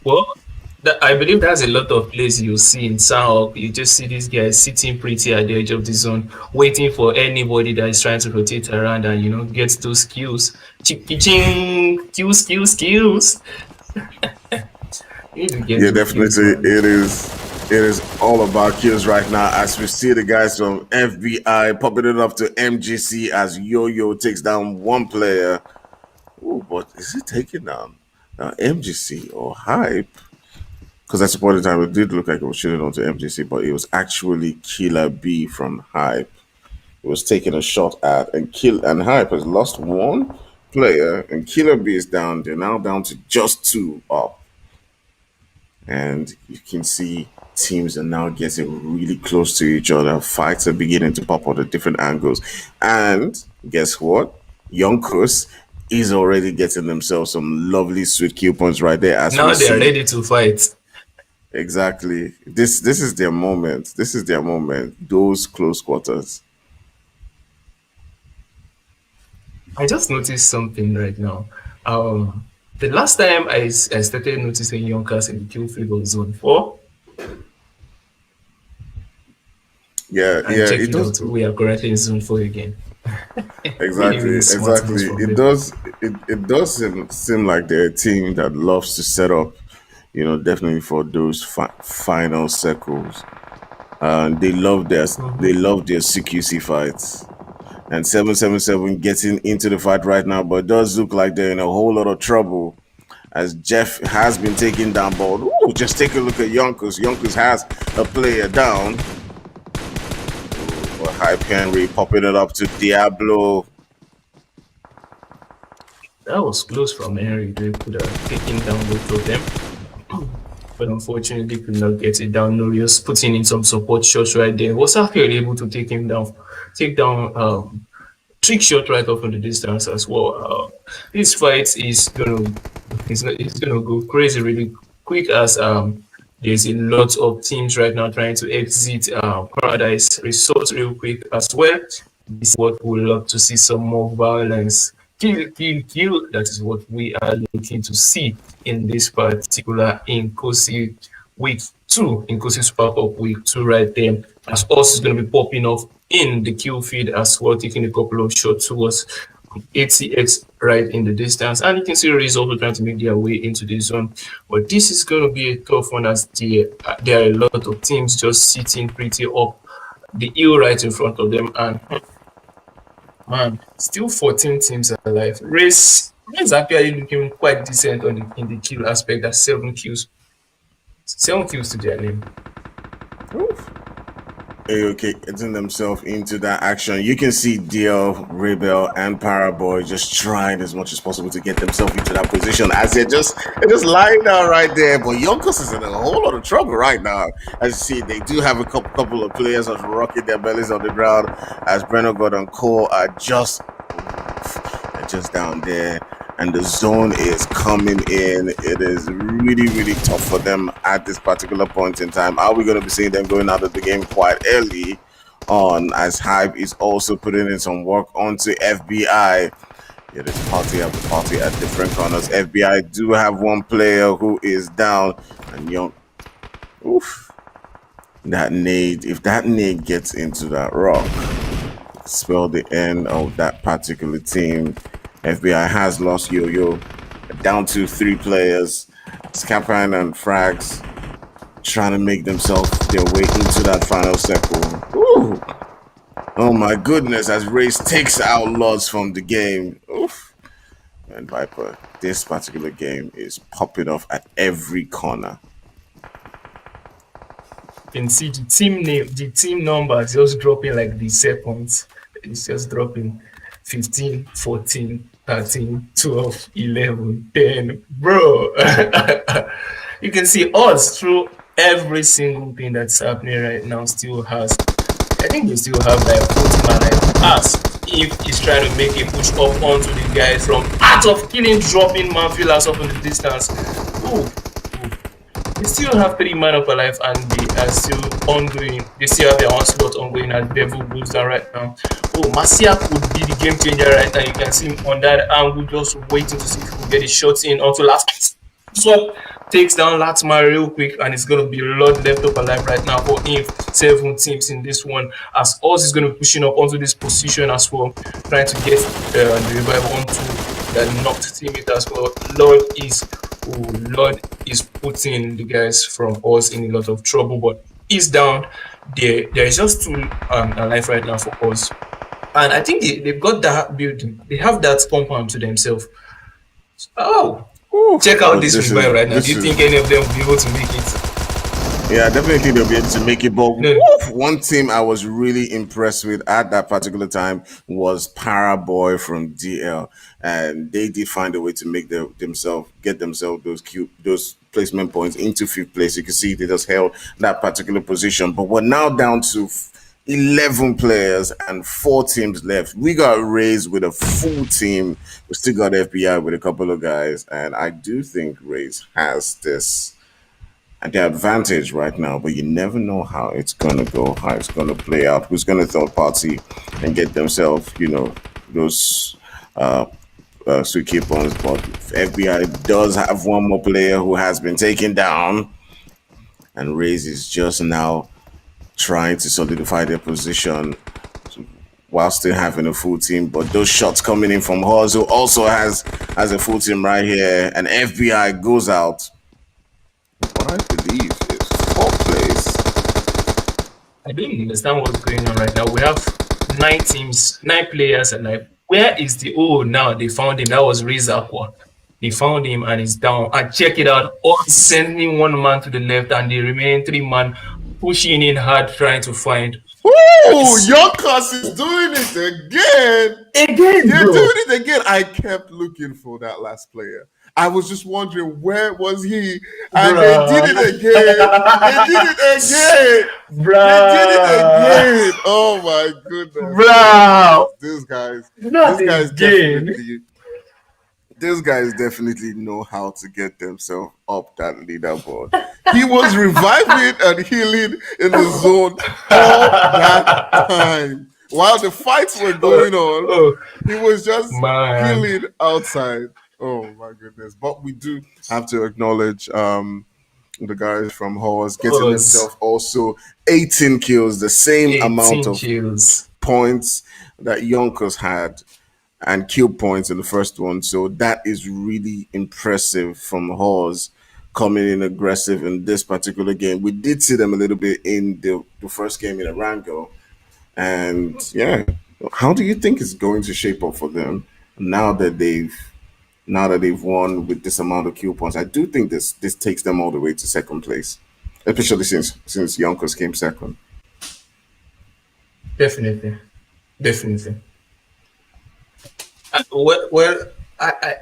Well, I believe that's a lot of plays you see in Sanhok. You just see these guys sitting pretty at the edge of the zone, waiting for anybody that is trying to rotate around and get those skills. Ching, skills. Yeah, definitely. It is all about kills right now as we see the guys from FBI popping it up to MGC as Yo-Yo takes down one player. Ooh, but is he taking down MGC or Hype? Because at the point in time, it did look like it was shooting onto MGC, but it was actually Killer B from Hype. It was taking a shot at, and Hype has lost 1 player, and Killer B is down. They're now down to just 2 up. And you can see teams are now getting really close to each other. Fights are beginning to pop out at different angles. And guess what? Yonkers is already getting themselves some lovely sweet kill points right there. As now we they're see. ready to fight. Exactly. This is their moment. This is their moment. Those close quarters. I just noticed something right now. The last time I started noticing Yonkers in the kill field was zone 4. Yeah, And yeah, check it it does. out. We are currently in zone 4 again. Really, Exactly, really smart moves exactly. from It them. does. It does seem like they're a team that loves to set up. Definitely for those final circles. They love their CQC fights. And 777 getting into the fight right now, but it does look like they're in a whole lot of trouble as Jeff has been taken down. But ooh, just take a look at Yonkers. Yonkers has a player down. Ooh, but Pipe Henry popping it up to Diablo. That was close from Henry. They could have taken down both of them. But unfortunately could not get it down. Norius putting in some support shots right there. Was actually able to take down trick shot right off in the distance as well. This fight is gonna go crazy really quick as there's a lot of teams right now trying to exit Paradise Resort real quick as well. This is what we love to see, some more violence. Kill, kill, kill. That is what we are looking to see in this particular Inkosi week 2, Inkosi Super Cup week 2 right there. As us is going to be popping off in the kill feed as well, taking a couple of shots towards ATX right in the distance. And you can see Rays also trying to make their way into the zone. But this is going to be a tough one as there are a lot of teams just sitting pretty up the hill right in front of them. And man, still 14 teams alive. Race actually looking quite decent in the kill aspect. That's 7 kills. 7 kills to their name. Oof. Okay, getting themselves into that action. You can see DL, Rebel, and Paraboy just trying as much as possible to get themselves into that position as they're just lying down right there. But Yonkers is in a whole lot of trouble right now. As you see, they do have a couple of players that's rocking their bellies on the ground as Brenno God and Cole are just down there. And the zone is coming in. It is really, really tough for them at this particular point in time. Are we going to be seeing them going out of the game quite early on, as Hype is also putting in some work onto FBI? It is party after party at different corners. FBI do have one player who is down, and Young. Oof. That nade, if that nade gets into that rock, spell the end of that particular team. FBI has lost Yo-Yo, down to 3 players. Scapan and Frags trying to make themselves their way into that final circle. Ooh. Oh my goodness, as Race takes out Lords from the game. Oof. And Viper, this particular game is popping off at every corner. You can see the team name, the team numbers just dropping like the seconds. It's just dropping 15, 14, 13, 12, 11, 10. Bro, you can see us through every single thing that's happening right now still has, I think they still have like 40 man like us. If he's trying to make a push up onto the guys from out of killing, dropping manfillers up in the distance. Ooh. They still have 3 man up alive and they are still ongoing. They still have their onslaught ongoing as Devil goes down right now. Oh, Marcia could be the game changer right now. You can see him on that angle, just waiting to see if he can get his shots in onto last. So takes down Latma real quick, and it's going to be a lot left up alive right now for him. 7 teams in this one, as Oz is going to be pushing up onto this position as well, trying to get the revival onto the knocked teammate as well. Lord is putting the guys from us in a lot of trouble, but he's down. There is just 2 alive right now for us, and I think they've got that building. They have that compound to themselves. Oh, check out this revive right now. Do you think any of them will be able to make it? Yeah, definitely they'll be able to make it. But one team I was really impressed with at that particular time was Paraboy from DL, and they did find a way to make get themselves those placement points into 5th place. You can see they just held that particular position. But we're now down to 11 players and 4 teams left. We got Rays with a full team. We still got FBI with a couple of guys, and I do think Rays has this at the advantage right now, but you never know how it's gonna go, how it's gonna play out, who's gonna third party and get themselves, those sweet coupons. But FBI does have one more player who has been taken down, and Rays is just now trying to solidify their position while still having a full team. But those shots coming in from Hawes, who also has a full team right here, and FBI goes out. What I believe is 4th place. I don't understand what's going on right now. We have 9 teams, 9 players, and where is the now they found him? That was Rizakwa. They found him and he's down. And check it out. Sending 1 man to the left, and the remaining 3 man pushing in hard, trying to find Oh, Yonkers is doing it again. Again, They're bro. doing it again. I kept looking for that last player. I was just wondering where was he, and they did it again. They did it again. They did it Bruh. again. Oh my goodness. Bro. These guys, Not these guys again. definitely, these guys definitely know how to get themselves up that leaderboard. He was reviving and healing in the zone all that time. While the fights were going on, Oh, he was just man. healing outside. Oh my goodness. But we do have to acknowledge the guys from Horse getting Was themselves also 18 kills, the same amount 18 of kills. points that Yonkers had and kill points in the first one. So that is really impressive from Horse coming in aggressive in this particular game. We did see them a little bit in the first game in Erangel. And yeah, how do you think it's going to shape up for them now that they've won with this amount of kill points? I do think this takes them all the way to second place, especially since Yonkers came second. Definitely. Definitely. Well, I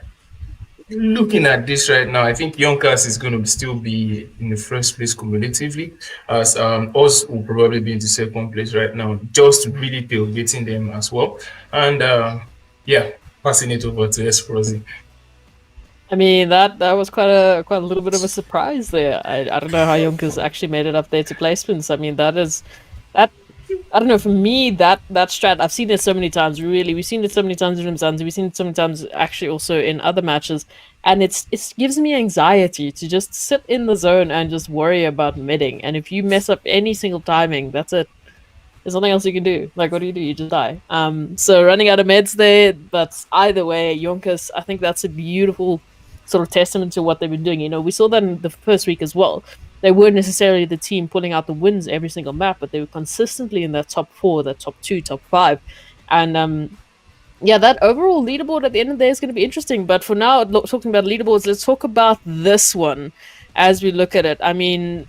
looking at this right now, I think Yonkers is going to still be in the first place cumulatively, as us will probably be in the second place right now, just really tailgating them as well. And yeah, passing it over to Esprosi. I mean, that was quite a little bit of a surprise there. I don't know how Yonkers actually made it up there to placements. I mean, that I don't know. For me, that strat, I've seen it so many times. Really, we've seen it so many times in Umzansi. We've seen it so many times actually also in other matches, and it gives me anxiety to just sit in the zone and just worry about midding. And if you mess up any single timing, that's it. There's nothing else you can do. Like, what do? You just die. So running out of meds there, but either way, Yonkers, I think that's a beautiful sort of testament to what they've been doing. You know, we saw that in the first week as well. They weren't necessarily the team pulling out the wins every single map, but they were consistently in that top 4, that top 2, top 5. And yeah, that overall leaderboard at the end of the day is going to be interesting. But for now, talking about leaderboards, let's talk about this one as we look at it. I mean,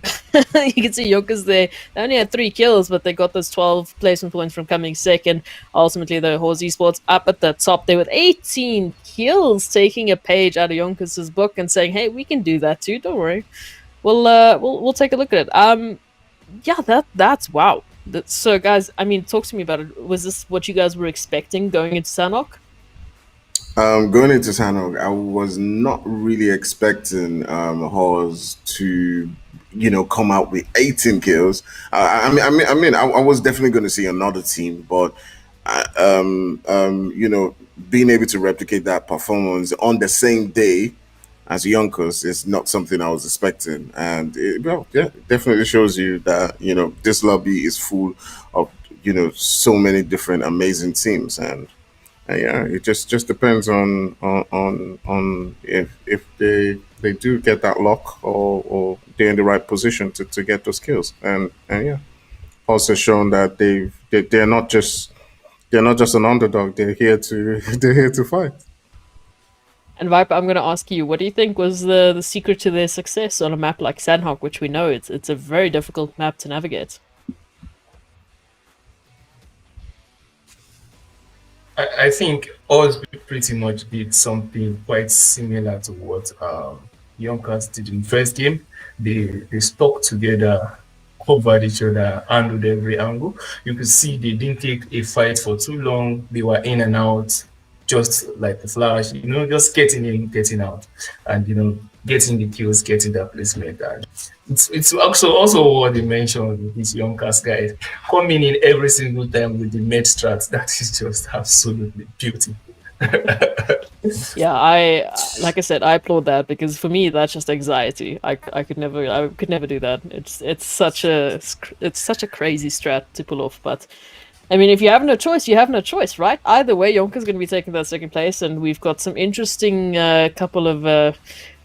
you can see Yonkers there. They only had 3 kills, but they got those 12 placement points from coming second. Ultimately, the Umzansi Esports up at the top there with 18 kills, taking a page out of Yonkers' book and saying, "Hey, we can do that too. Don't worry. We'll take a look at it." Yeah, that's wow. So, guys, I mean, talk to me about it. Was this what you guys were expecting going into Sanhok? Going into Sanhok, I was not really expecting Hawes to, come out with 18 kills. I was definitely going to see another team, but being able to replicate that performance on the same day as Yonkers is not something I was expecting, and it definitely shows you that this lobby is full of so many different amazing teams, and yeah, it just depends on if they do get that lock or they're in the right position to get those kills, and yeah, also shown that they're not just an underdog. They're here to they're here to fight. And Viper, I'm going to ask you, what do you think was the secret to their success on a map like Sanhok, which we know it's a very difficult map to navigate? I think us pretty much did something quite similar to what Yonkers did in first game. They stuck together, covered each other, handled every angle. You could see they didn't take a fight for too long. They were in and out, just like the flash, just getting in, getting out, and getting the kills, getting that placement. And it's also what they mentioned with these Yonkers guys coming in every single time with the med strats. That is just absolutely beautiful. Yeah, like I said, I applaud that, because for me that's just anxiety. I could never do that. It's such a crazy strat to pull off. But I mean, if you have no choice, you have no choice, right? Either way, Yonkers going to be taking that second place, and we've got some interesting couple of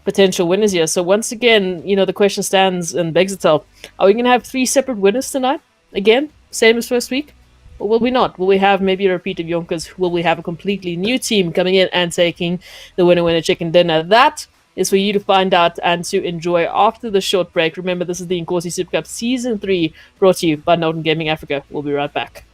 potential winners here. So once again, the question stands and begs itself: are we going to have 3 separate winners tonight? Again, same as first week? Or will we not? Will we have maybe a repeat of Yonkers? Will we have a completely new team coming in and taking the winner chicken dinner? That is for you to find out and to enjoy after the short break. Remember, this is the Inkosi Super Cup Season 3 brought to you by Norton Gaming Africa. We'll be right back.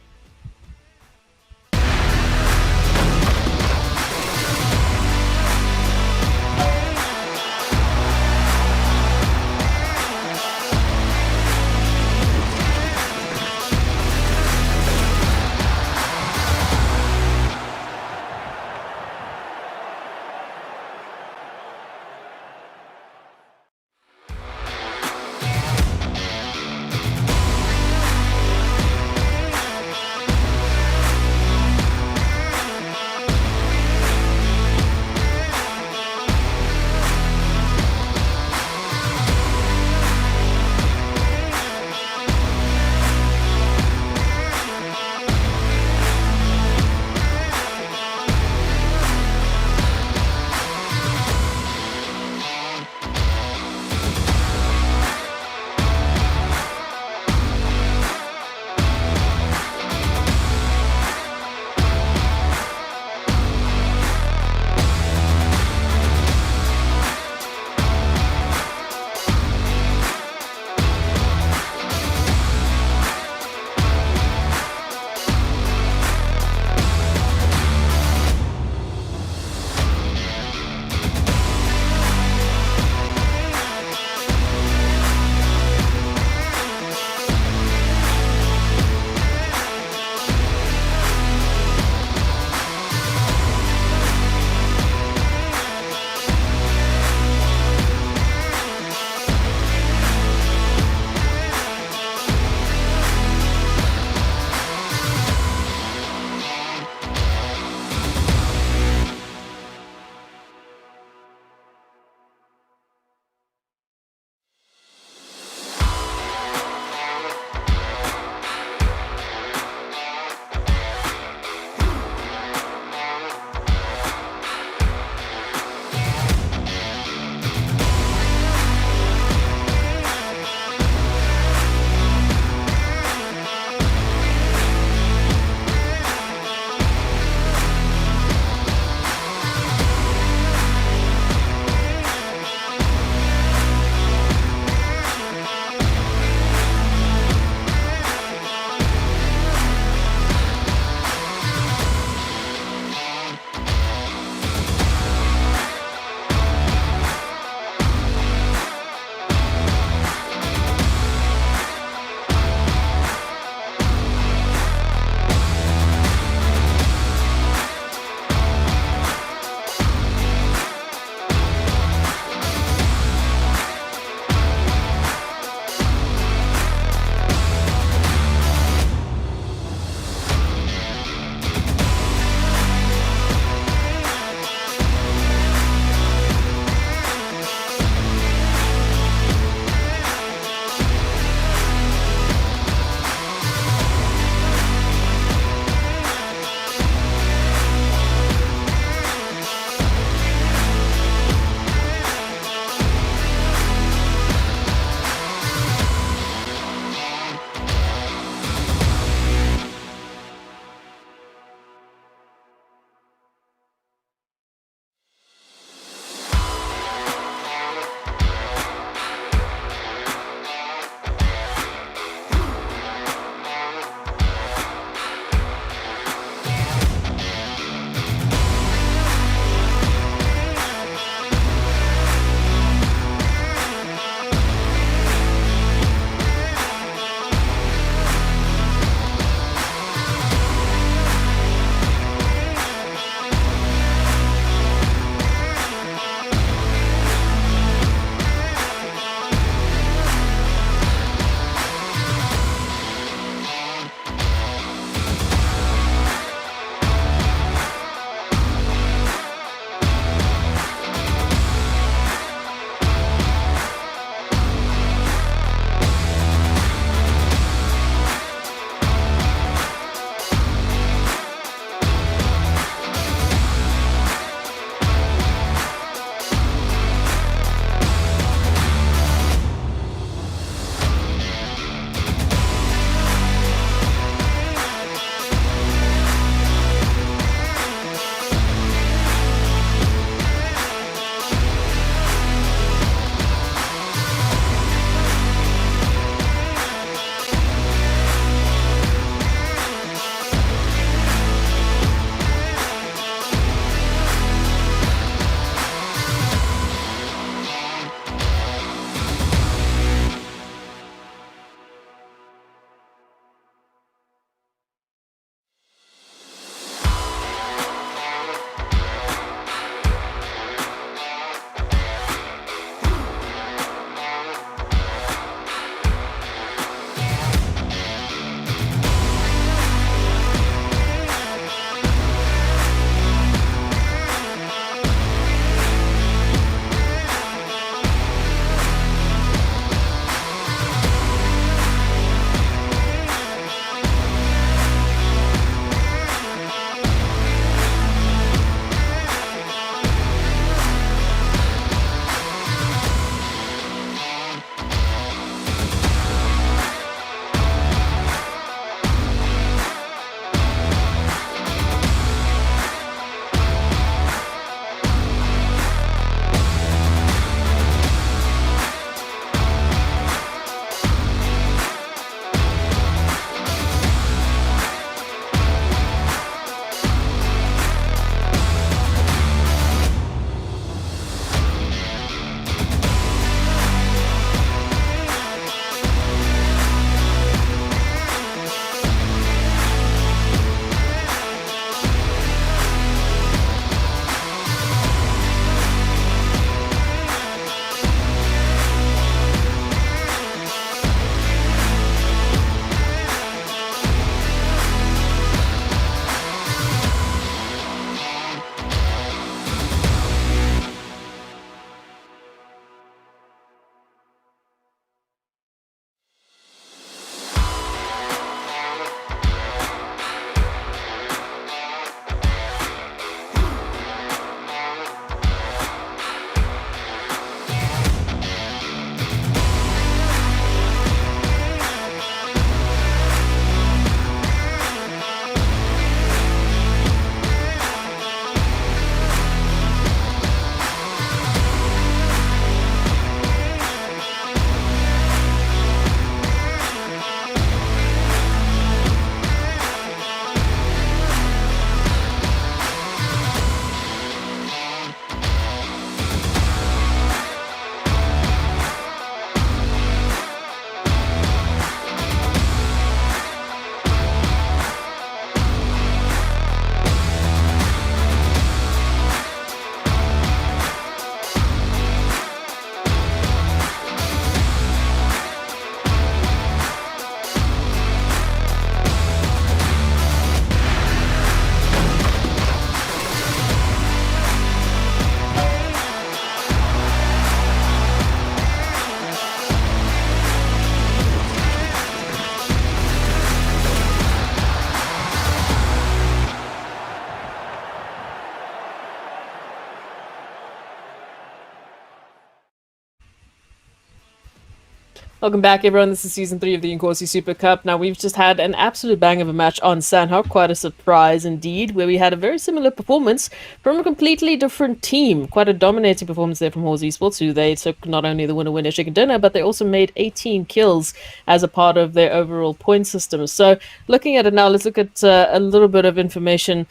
Welcome back, everyone. This is season 3 of the Inkosi Super Cup. Now, we've just had an absolute bang of a match on Sanhok, quite a surprise indeed, where we had a very similar performance from a completely different team. Quite a dominating performance there from Umzansi Esports, who they took not only the winner chicken dinner, but they also made 18 kills as a part of their overall point system. So, looking at it now, let's look at a little bit of information.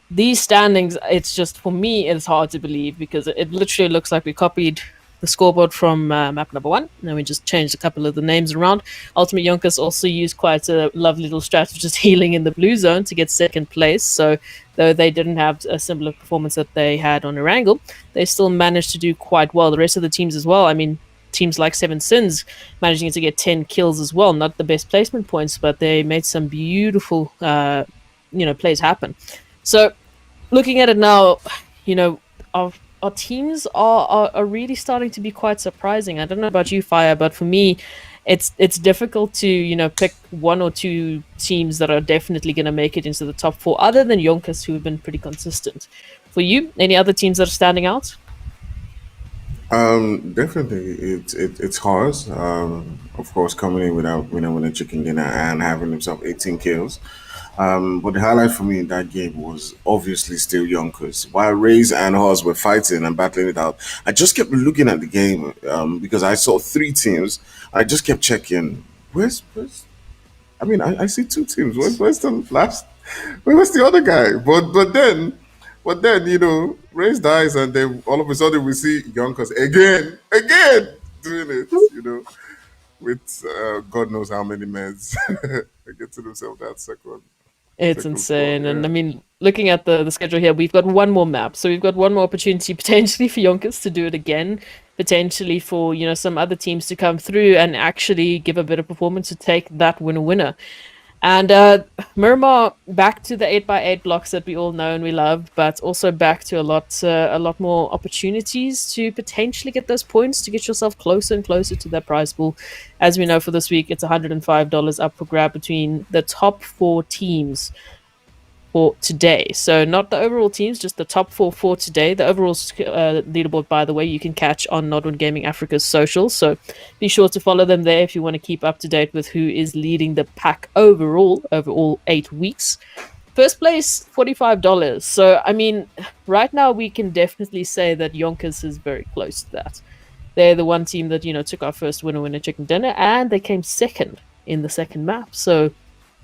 These standings, it's just, for me, it's hard to believe because it literally looks like we copied the scoreboard from map number 1, and we just changed a couple of the names around. Ultimate Yonkers also used quite a lovely little strategy, just healing in the blue zone to get second place. So, though they didn't have a similar performance that they had on Erangel, they still managed to do quite well. The rest of the teams as well, I mean, teams like Seven Sins managing to get 10 kills as well. Not the best placement points, but they made some beautiful, plays happen. So, looking at it now, our teams are really starting to be quite surprising. I don't know about you, Fire, but for me, it's difficult to pick one or two teams that are definitely going to make it into the top 4, other than Yonkers, who have been pretty consistent. For you, any other teams that are standing out? Definitely, it's Horus. Of course, coming in without winning chicken dinner and having himself 18 kills. But the highlight for me in that game was obviously still Yonkers. While Raze and Horus were fighting and battling it out, I just kept looking at the game because I saw 3 teams. I just kept checking. Where's I mean, I see 2 teams. Where's the last? Where's the other guy? But then Race dies, and then all of a sudden we see Yonkers again doing it. With God knows how many men they get to themselves that It's second spot. insane. And I Yeah. mean, looking at the schedule here, we've got one more map. So we've got one more opportunity potentially for Yonkers to do it again, potentially for, some other teams to come through and actually give a better performance to take that winner. And Miramar back to the 8x8 blocks that we all know and we love, but also back to a lot more opportunities to potentially get those points to get yourself closer and closer to that prize pool. As we know, for this week, it's $105 up for grab between the top 4 teams for today. So not the overall teams, just the top 4 for today. The overall leaderboard, by the way, you can catch on Nodwin Gaming Africa's socials. So be sure to follow them there if you want to keep up to date with who is leading the pack overall over all 8 weeks. First place, $45. So, I mean, right now we can definitely say that Yonkers is very close to that. They're the one team that, took our first winner chicken dinner, and they came second in the second map. So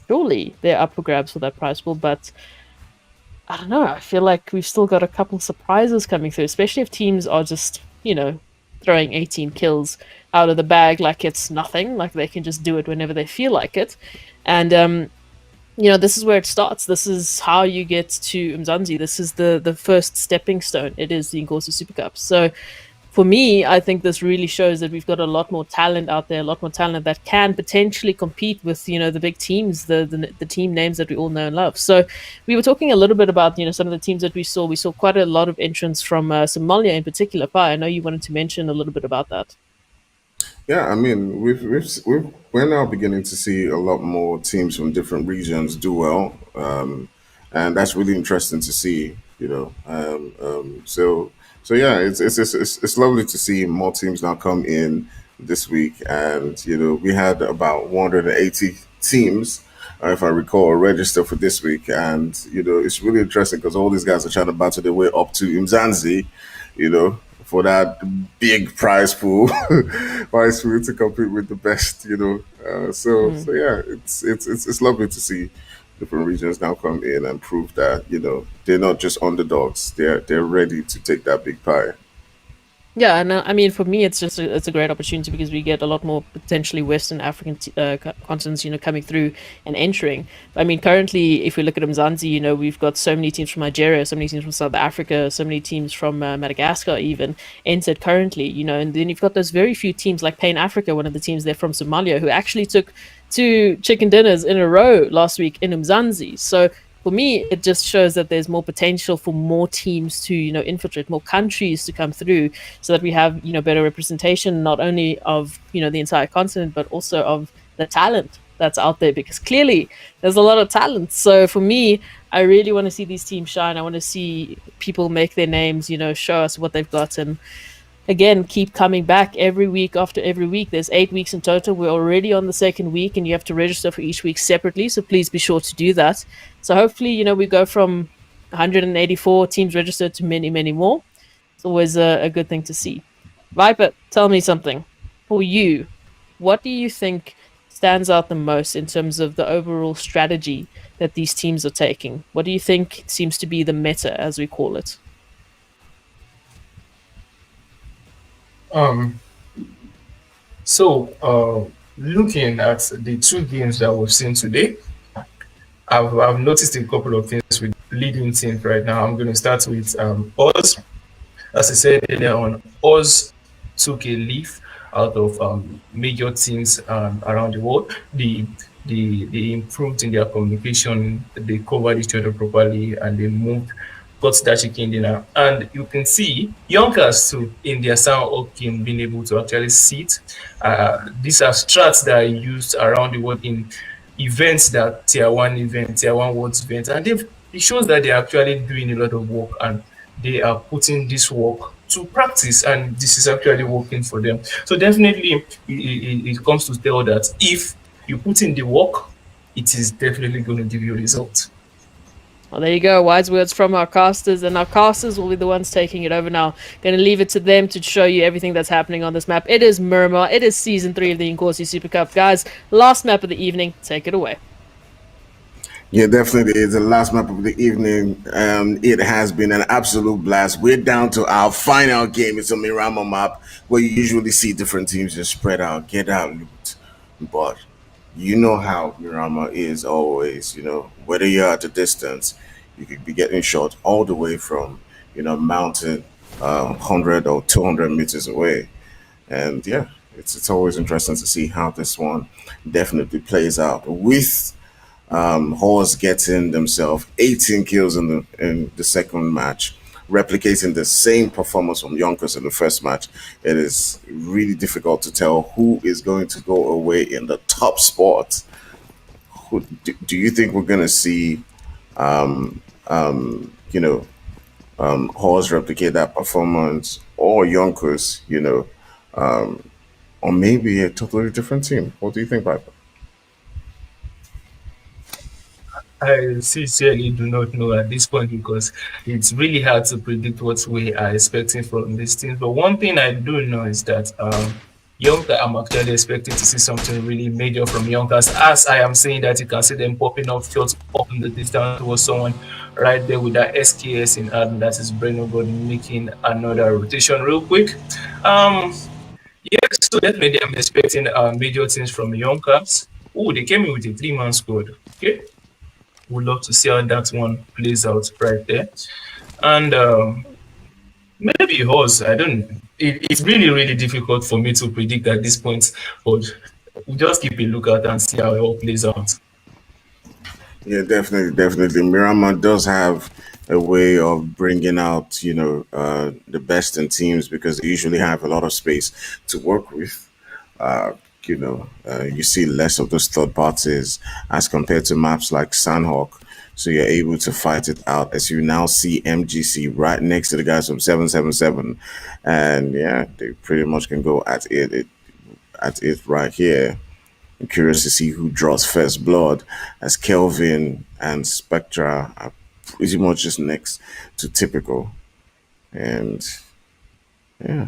surely they're up for grabs for that prize pool, but I don't know. I feel like we've still got a couple surprises coming through, especially if teams are just, throwing 18 kills out of the bag like it's nothing, like they can just do it whenever they feel like it. And, this is where it starts. This is how you get to Umzansi. This is the first stepping stone. It is the Inkosi Super Cup. So, for me, I think this really shows that we've got a lot more talent out there, a lot more talent that can potentially compete with, the big teams, the team names that we all know and love. So we were talking a little bit about, some of the teams that we saw. We saw quite a lot of entrants from Somalia in particular. Pa, I know you wanted to mention a little bit about that. Yeah, I mean, we're now beginning to see a lot more teams from different regions do well, and that's really interesting to see. So yeah, it's lovely to see more teams now come in this week, and we had about 180 teams, if I recall, register for this week, and it's really interesting because all these guys are trying to battle their way up to Umzansi, for that big prize pool, prize pool to compete with the best, So yeah, it's lovely to see different regions now come in and prove that they're not just underdogs; they're ready to take that big pie. Yeah, and I mean, for me, it's a great opportunity because we get a lot more potentially Western African continents, coming through and entering. I mean, currently, if we look at Mzansi, we've got so many teams from Nigeria, so many teams from South Africa, so many teams from Madagascar even entered currently, and then you've got those very few teams like Pain Africa, one of the teams there from Somalia, who actually took 2 chicken dinners in a row last week in Umzansi. So for me, it just shows that there's more potential for more teams to, infiltrate, more countries to come through, so that we have, better representation, not only of, the entire continent, but also of the talent that's out there, because clearly there's a lot of talent. So for me, I really want to see these teams shine. I want to see people make their names, show us what they've got. And again keep coming back every week after every week. There's 8 weeks in total. We're already on the second week, and you have to register for each week separately. So please be sure to do that. So hopefully, we go from 184 teams registered to many, many more. It's always a good thing to see. Viper, tell me something. For you, what do you think stands out the most in terms of the overall strategy that these teams are taking? What do you think seems to be the meta, as we call it? Um, Looking at the two games that we've seen today, I've noticed a couple of things with leading teams right now. I'm going to start with us. As I said earlier on, Oz took a leaf out of major teams around the world. They improved in their communication, they covered each other properly, and they moved, got that chicken dinner. And you can see Yonkers too in their Sanhok game being able to actually sit. These are strats that are used around the world in events that tier one world events, and it shows that they're actually doing a lot of work and they are putting this work to practice, and this is actually working for them. So definitely it comes to tell that if you put in the work, it is definitely going to give you results. Well, there you go. Wise words from our casters, and our casters will be the ones taking it over now. Going to leave it to them to show you everything that's happening on this map. It is Miramar. It is season 3 of the Inkosi Super Cup. Guys, last map of the evening. Take it away. Yeah, definitely. It's the last map of the evening. It has been an absolute blast. We're down to our final game. It's a Miramar map where you usually see different teams just spread out, get out, loot. But you know how Miramar is always, whether you're at a distance, you could be getting shot all the way from, mountain 100 or 200 meters away. And yeah, it's always interesting to see how this one definitely plays out with Horse getting themselves 18 kills in the second match, replicating the same performance from Yonkers in the first match. It is really difficult to tell who is going to go away in the top spot. Do you think we're going to see, um, Horse replicate that performance, or Yonkers, or maybe a totally different team? What do you think, Piper? I sincerely do not know at this point because it's really hard to predict what we are expecting from these teams. But one thing I do know is that Yonkers, I'm actually expecting to see something really major from Yonkers. As I am saying that, you can see them popping off shots up in the distance towards someone right there with that SKS in hand. That is Breno God making another rotation real quick. Um, yeah, so definitely I'm expecting major things from Yonkers. Oh, they came in with a 3-man squad. Okay, would love to see how that one plays out right there. And maybe horse, I don't know. It's really, really difficult for me to predict at this point, but we'll just keep a lookout and see how it all plays out. Yeah, definitely, definitely. Miramar does have a way of bringing out, the best in teams because they usually have a lot of space to work with. Uh, you see less of those third parties as compared to maps like Sanhok. So you're able to fight it out as you now see MGC right next to the guys from 777. And yeah, they pretty much can go at it right here. I'm curious to see who draws first blood, as Kelvin and Spectra are pretty much just next to typical. And yeah,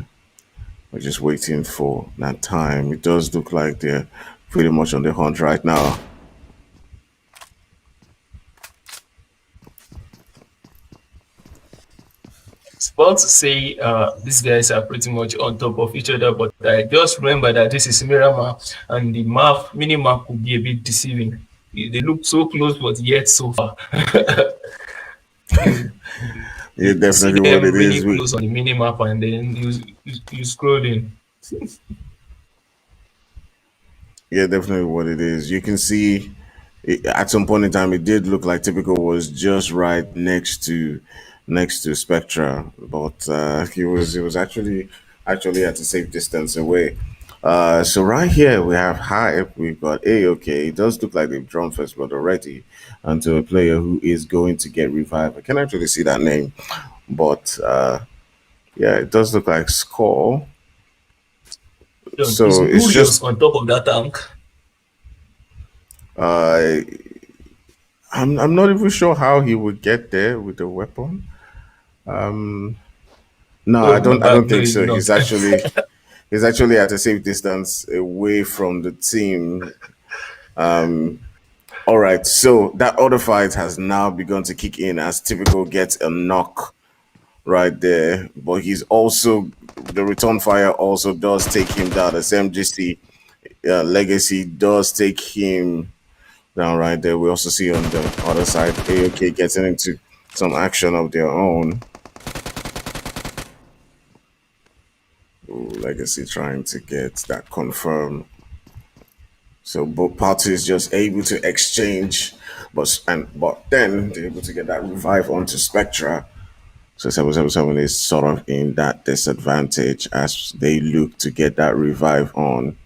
we're just waiting for that time. It does look like they're pretty much on the hunt right now. It's about to say these guys are pretty much on top of each other, but I just remember that this is Miramar and the map, mini map could be a bit deceiving. They look so close, but yet so far. you, Yeah, you see definitely what them it really is. close on the mini map, and then you scroll in. Yeah, definitely what it is. You can see at some point in time it did look like typical was just right next to Spectra, but he was actually at a safe distance away. So right here we have Hype, we've got AOK. It does look like they've drawn first blood already onto a player who is going to get revived. I can actually see that name, but Yeah, it does look like score. Is So it's Urios just on top of that tank? uh I'm not even sure how he would get there with the weapon. No, Oh, my I bad. don't No, think he's so. not. He's actually at a safe distance away from the team. All right, so that other fight has now begun to kick in as Typical gets a knock right there. But he's also the return fire also does take him down. As MGC Legacy does take him down right there. We also see on the other side AOK getting into some action of their own. Ooh, Legacy trying to get that confirmed. So both parties just able to exchange, but then they're able to get that revive onto Spectra. So 777 is sort of in that disadvantage as they look to get that revive on.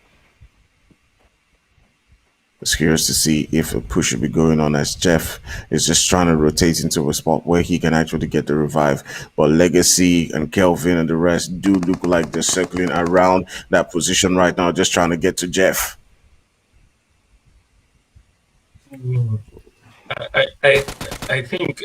It's curious to see if a push will be going on as Jeff is just trying to rotate into a spot where he can actually get the revive. But Legacy and Kelvin and the rest do look like they're circling around that position right now, just trying to get to Jeff. I think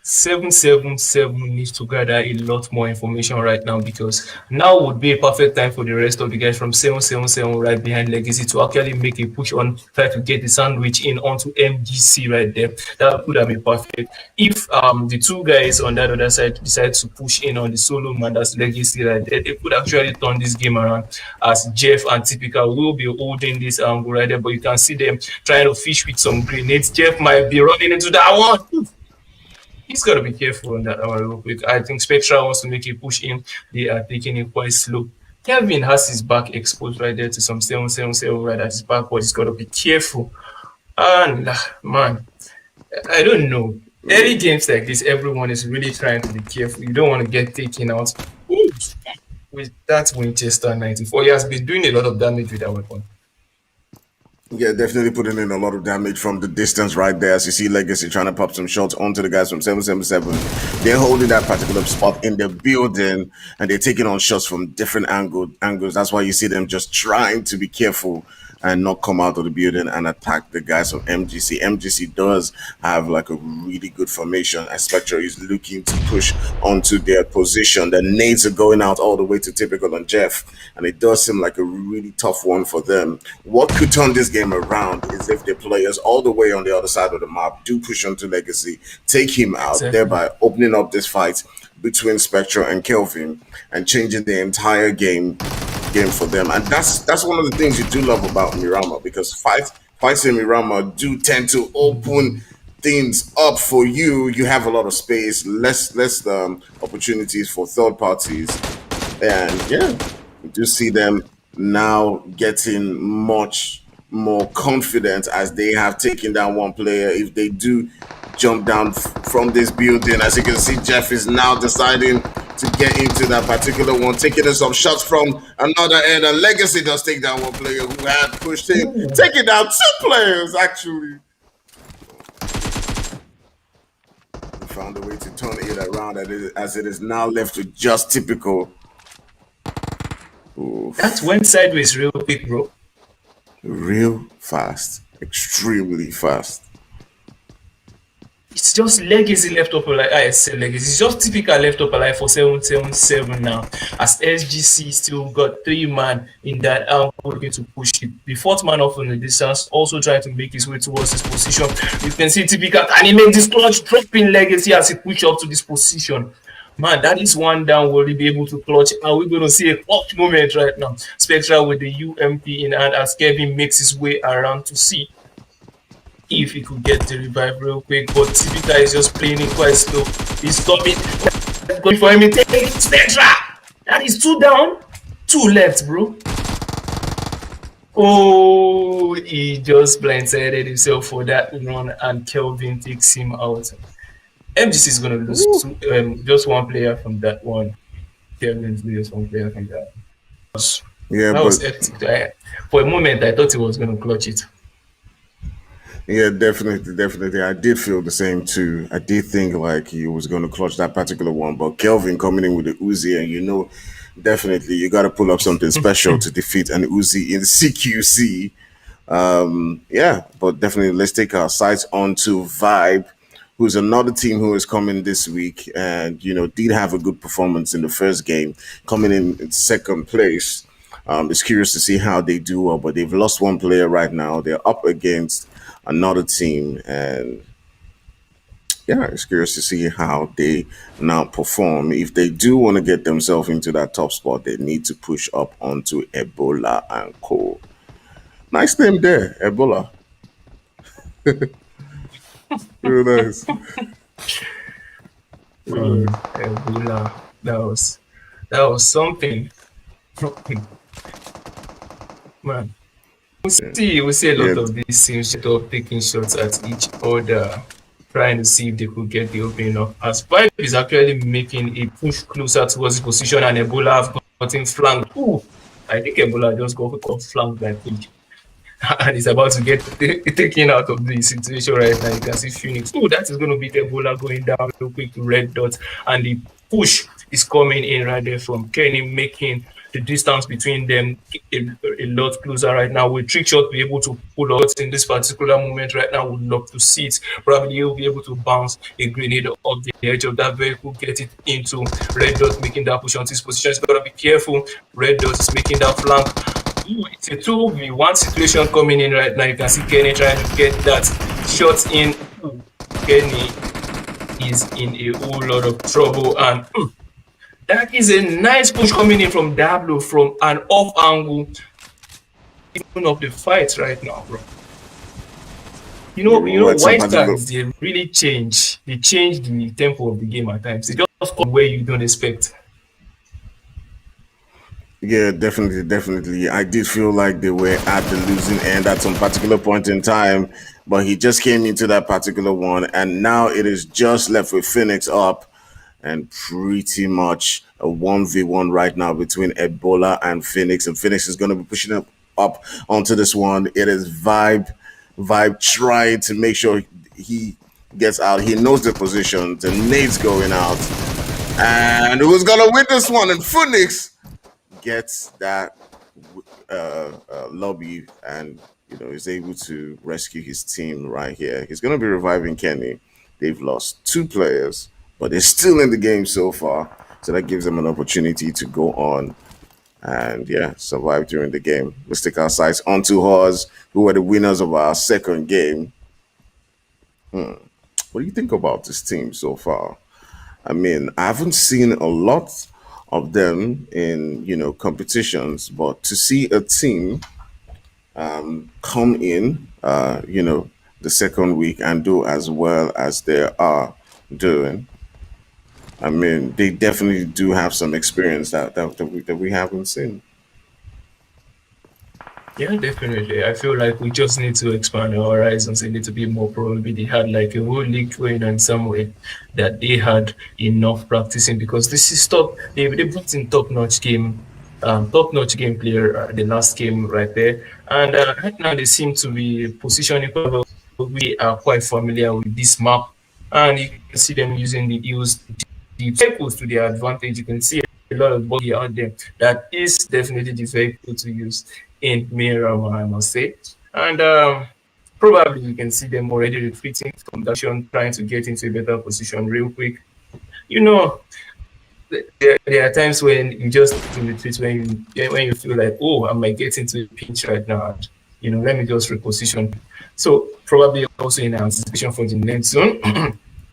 777 needs to gather a lot more information right now, because now would be a perfect time for the rest of the guys from 777 right behind Legacy to actually make a push on, try to get the sandwich in onto MGC right there. That would have been perfect. If the two guys on that other side decide to push in on the solo man, that's Legacy right there, they could actually turn this game around, as Jeff and Typical will be holding this angle right there, but you can see them trying to fish with some grenades. Jeff might be running into that one. He's got to be careful on that one real quick. I think Spectra wants to make a push in. They are taking it quite slow. Kevin has his back exposed right there to some 777 right at his back, but he's got to be careful. And man, I don't know. Early games like this, everyone is really trying to be careful. You don't want to get taken out. Ooh, with that Winchester 94, he has been doing a lot of damage with that weapon. Yeah, definitely putting in a lot of damage from the distance right there. As you see Legacy trying to pop some shots onto the guys from 777. They're holding that particular spot in the building and they're taking on shots from different angles. That's why you see them just trying to be careful and not come out of the building and attack the guys from MGC. MGC does have like a really good formation as Spectre is looking to push onto their position. The nades are going out all the way to Typical and Jeff, and it does seem like a really tough one for them. What could turn this game around is if the players all the way on the other side of the map do push onto Legacy, take him out, Exactly. thereby opening up this fight between Spectra and Kelvin and changing the entire game for them. And that's one of the things you do love about Miramar, because fights in Miramar do tend to open things up for you. You have a lot of space, less opportunities for third parties, and yeah, you do see them now getting much more confident as they have taken down one player. If they do jump down from this building, as you can see, Jeff is now deciding to get into that particular one, taking in some shots from another end. And Legacy does take down one player who had pushed him, taking down two players actually. He found a way to turn it around as it is now left with just Typical. Oof. That went sideways real quick, bro. Real fast, extremely fast. It's just Legacy left up alive. I said Legacy. It's just Typical left up alive for 777 now. As SGC still got 3 man in that angle looking to push it. The 4th man off in the distance, also trying to make his way towards this position. You can see Typical, can he make this clutch dropping Legacy as he push up to this position? Man, that is one down. Will he be able to clutch? Are we going to see a clutch moment right now? Spectra with the UMP in hand as Kevin makes his way around to see if he could get the revive real quick, but Typical is just playing it quite slow. He's stopping, going for him. He takes it, Spectra. That is 2 down, 2 left, bro. Oh, he just blindsided himself for that run, and Kelvin takes him out. MGC is gonna lose just one player from that one. Kelvin's lose one player from that. Yeah, that was epic. For a moment, I thought he was gonna clutch it. Yeah, definitely, definitely. I did feel the same too. I did think like he was going to clutch that particular one, but Kelvin coming in with the Uzi, and definitely you got to pull up something special to defeat an Uzi in CQC. Yeah, but definitely let's take our sights on to Vibe, who's another team who is coming this week, and did have a good performance in the first game, coming in second place. It's curious to see how they do, but they've lost one player right now. They're up against another team, and yeah, it's curious to see how they now perform. If they do want to get themselves into that top spot, they need to push up onto Ebola and Co. Nice name there, Ebola. Real nice. Real nice. Ebola. That was something. Man. We see a lot Yeah, of these teams set up taking shots at each other, trying to see if they could get the opening up. As Pipe is actually making a push closer towards his position, and Ebola have gotten flanked. Ooh, I think Ebola just got flanked by Page. And he's about to get taken out of the situation right now. You can see Phoenix. Oh, that is going to be Ebola going down real quick to red dots. And the push is coming in right there from Kenny, making the distance between them a lot closer right now. Will Trickshot be able to pull out in this particular moment right now? Would love to see it. Probably he'll be able to bounce a grenade off the edge of that vehicle, get it into red dot, making that push onto his position. He's got to be careful. Red dot is making that flank. It's a 2v1 situation coming in right now. You can see Kenny trying to get that shot in. Kenny is in a whole lot of trouble, and that is a nice push coming in from Dablo from an off angle. Even of the fight right now, bro. White cards, they really change. They change the tempo of the game at times. They just come where you don't expect. Yeah, definitely, definitely. I did feel like they were at the losing end at some particular point in time, but he just came into that particular one, and now it is just left with Phoenix up, and pretty much a 1v1 right now between Ebola and Phoenix, and Phoenix is going to be pushing up onto this one. It is Vibe trying to make sure he gets out. He knows the position. The nade's going out, and who's going to win this one? And Phoenix gets that lobby, and is able to rescue his team right here. He's going to be reviving Kenny. They've lost two players, but they're still in the game so far, so that gives them an opportunity to go on and survive during the game. Let's take our sights onto Hawes, who were the winners of our second game. What do you think about this team so far? I mean, I haven't seen a lot of them in competitions, but to see a team come in the second week and do as well as they are doing, I mean, they definitely do have some experience that we haven't seen. Yeah, definitely. I feel like we just need to expand our horizons a little bit more. Probably they had like a whole league going on somewhere that they had enough practicing, because this is top. They brought in top-notch game player the last game right there, and right now they seem to be positioning. We are quite familiar with this map, and you can see them using the use the vehicles to their advantage. You can see a lot of body out there. That is definitely the vehicle to use in Miramar, I must say. And probably you can see them already retreating from that position, trying to get into a better position real quick. There are times when you just retreat when you feel like, oh, I might get into a pinch right now. Let me just reposition. So probably also in anticipation for the next zone.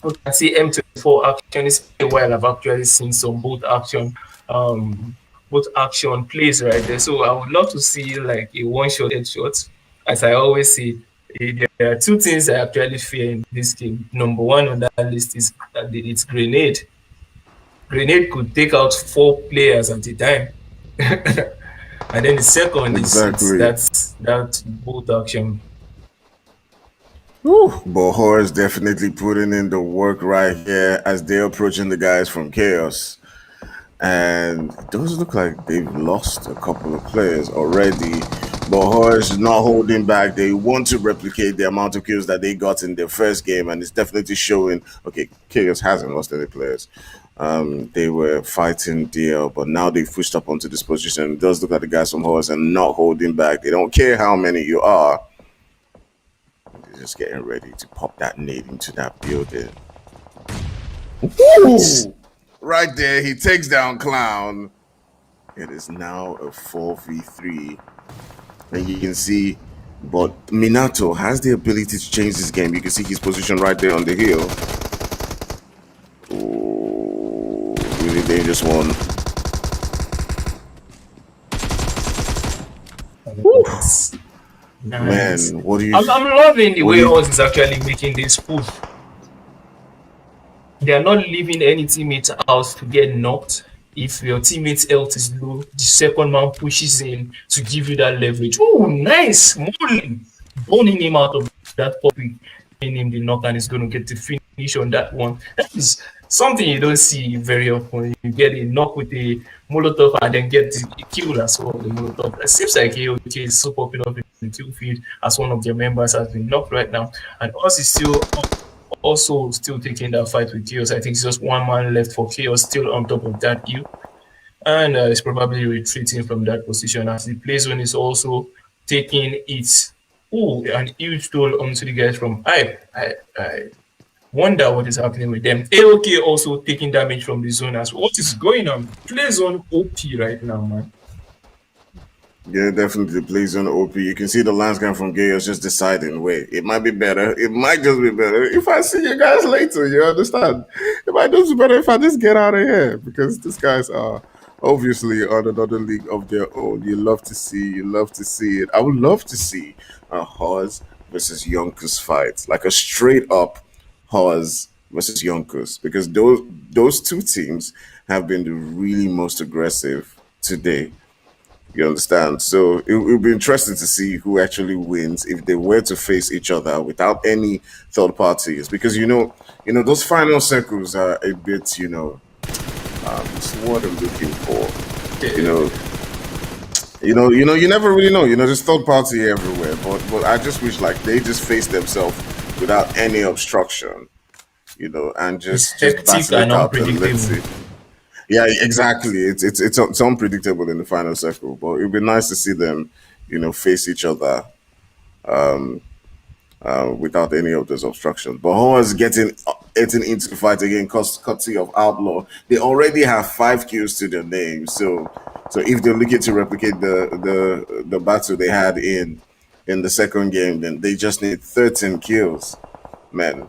I can see M24 action. It's a while I've actually seen some both action plays right there. So I would love to see like a one-shot headshot. As I always say, there are two things I actually fear in this game. Number one on that list is that it's grenade. Grenade could take out 4 players at a time. And then the second is that bolt action. Bohor is definitely putting in the work right here as they're approaching the guys from Chaos. And it does look like they've lost a couple of players already. But Horse not holding back. They want to replicate the amount of kills that they got in their first game, and it's definitely showing. Okay, Chaos hasn't lost any players. They were fighting DL, but now they've pushed up onto this position. It does look like the guys from Horse and not holding back. They don't care how many you are. They're just getting ready to pop that nade into that building. Ooh! Right there, he takes down Clown. It is now a 4v3. And you can see, but Minato has the ability to change this game. You can see his position right there on the hill. Ooh, really dangerous one. Nice. Man, what do you... I'm loving the way Oz is actually making this push. They are not leaving any teammates out to get knocked. If your teammate's health is low, the second man pushes in to give you that leverage. Oh, nice! Burning him out of that poppy, giving him the knock, and he's going to get the finish on that one. That is something you don't see very often. You get a knock with a Molotov and then get the kill as well. The Molotov. It seems like AOK is so popular in the kill field as one of their members has been knocked right now. And us is still also still taking that fight with Chaos. I think it's just one man left for Chaos, still on top of that hill. And it's probably retreating from that position as the play zone is also taking its an huge toll onto the guys from Hype. I wonder what is happening with them. AOK also taking damage from the zone as well. What is going on? Play zone OP right now, man. Yeah, definitely plays on OP. You can see the lance guy from Gayos just deciding, wait, it might be better. It might just be better if I see you guys later. You understand? It might just be better if I just get out of here because these guys are obviously on another league of their own. You love to see it. I would love to see a Haas versus Yonkers fight, like a straight up Haas versus Yonkers, because those two teams have been the really most aggressive today. You understand? So it will be interesting to see who actually wins if they were to face each other without any third parties. Because those final circles are a bit, it's what I'm looking for. You never really know. There's third party everywhere. But I just wish like they just face themselves without any obstruction. And just battle it out and let's see. Yeah, exactly. It's unpredictable in the final circle, but it'd be nice to see them, face each other without any of those obstructions. But Hoa is getting into the fight again, courtesy of Outlaw. They already have 5 kills to their name, so if they're looking to replicate the battle they had in the second game, then they just need 13 kills. Man,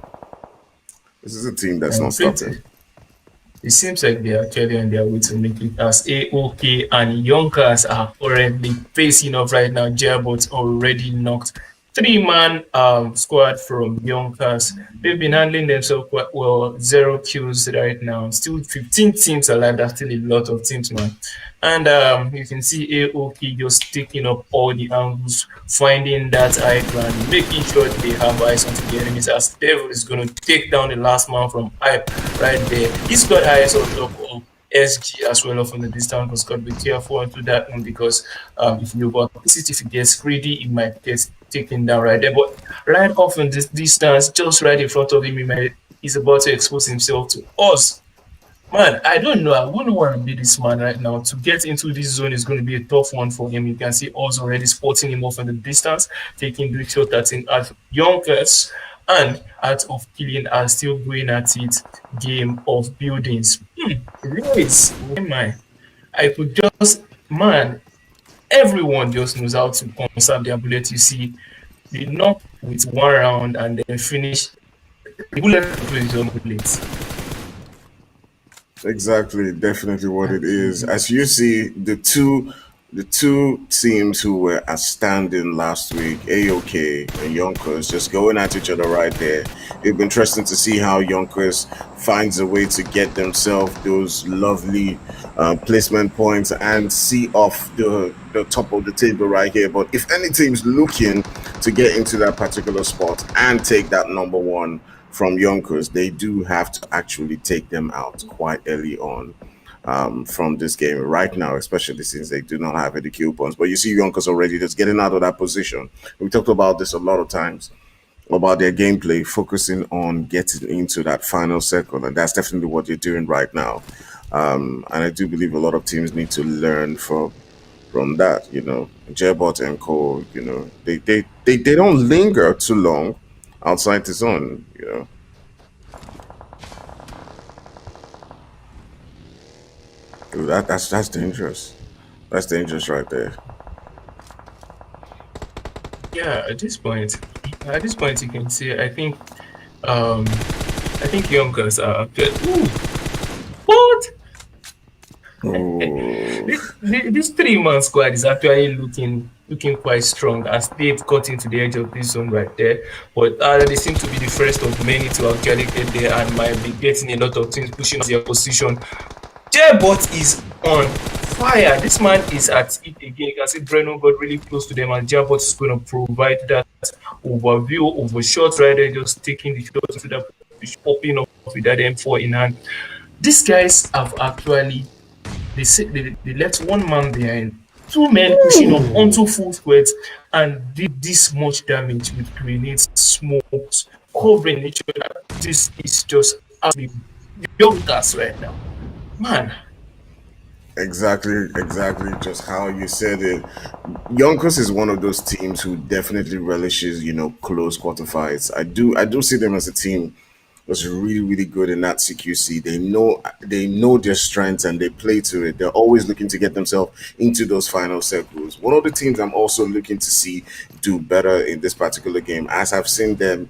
this is a team that's not stopping. It seems like they are actually on their way to make it, as AOK and Yonkers are currently facing off right now. Jabot already knocked 3-man squad from Yonkers. They've been handling themselves quite well. 0 kills right now. Still 15 teams alive. That's still a lot of teams, man. And you can see AOK just taking up all the angles, finding that high ground, making sure they have eyes onto the enemies, as Devil is going to take down the last man from Hype right there. He's got eyes on top of SG as well off on the distance, but got to be careful onto that one, because if he gets greedy, he might get taken down right there. But right off in this distance, just right in front of him, he's about to expose himself to us. Man, I don't know. I wouldn't want to be this man right now. To get into this zone is going to be a tough one for him. You can see us already spotting him off in the distance, taking the shot at Yonkers, and Art of Killing are still going at it. Game of Buildings. Yes, man. I could just, man, everyone just knows how to conserve their bullet. You see, they knock with 1 round and then finish the bullet with your bullets. Exactly, definitely what it is. As you see, the two teams who were outstanding last week, AOK and Yonkers, just going at each other right there. It'll be interesting to see how Yonkers finds a way to get themselves those lovely placement points and see off the top of the table right here. But if any team's looking to get into that particular spot and take that number 1 from Yonkers, they do have to actually take them out quite early on. from this game right now, especially since they do not have any coupons. But you see Yonkers already just getting out of that position. We talked about this a lot of times about their gameplay, focusing on getting into that final circle, and that's definitely what they're doing right now. And I do believe a lot of teams need to learn from that. Jebot and Co. They don't linger too long outside the zone. Ooh, that's dangerous. That's dangerous right there. Yeah, at this point, you can see. Um, I think Yonkers are good. Ooh, what? Ooh, This 3-man squad is actually looking quite strong as they've got into the edge of this zone right there. But they seem to be the first of many to actually get there and might be getting a lot of teams pushing their position. Jebot is on fire. This man is at it again. You can see Breno got really close to them, and Jebot is going to provide that overview, overshot right there, just taking the shots to that popping up with that M4 in hand. These guys have actually they left one man behind, two men pushing up onto full squares, and did this much damage with grenades, smokes, covering each other. This is just absolutely young gas right now, man. exactly, just how you said it. Yonkers is one of those teams who definitely relishes, close quarter fights. I do see them as a team was really, really good in that CQC. They know their strengths and they play to it. They're always looking to get themselves into those final circles. One of the teams I'm also looking to see do better in this particular game, as I've seen them,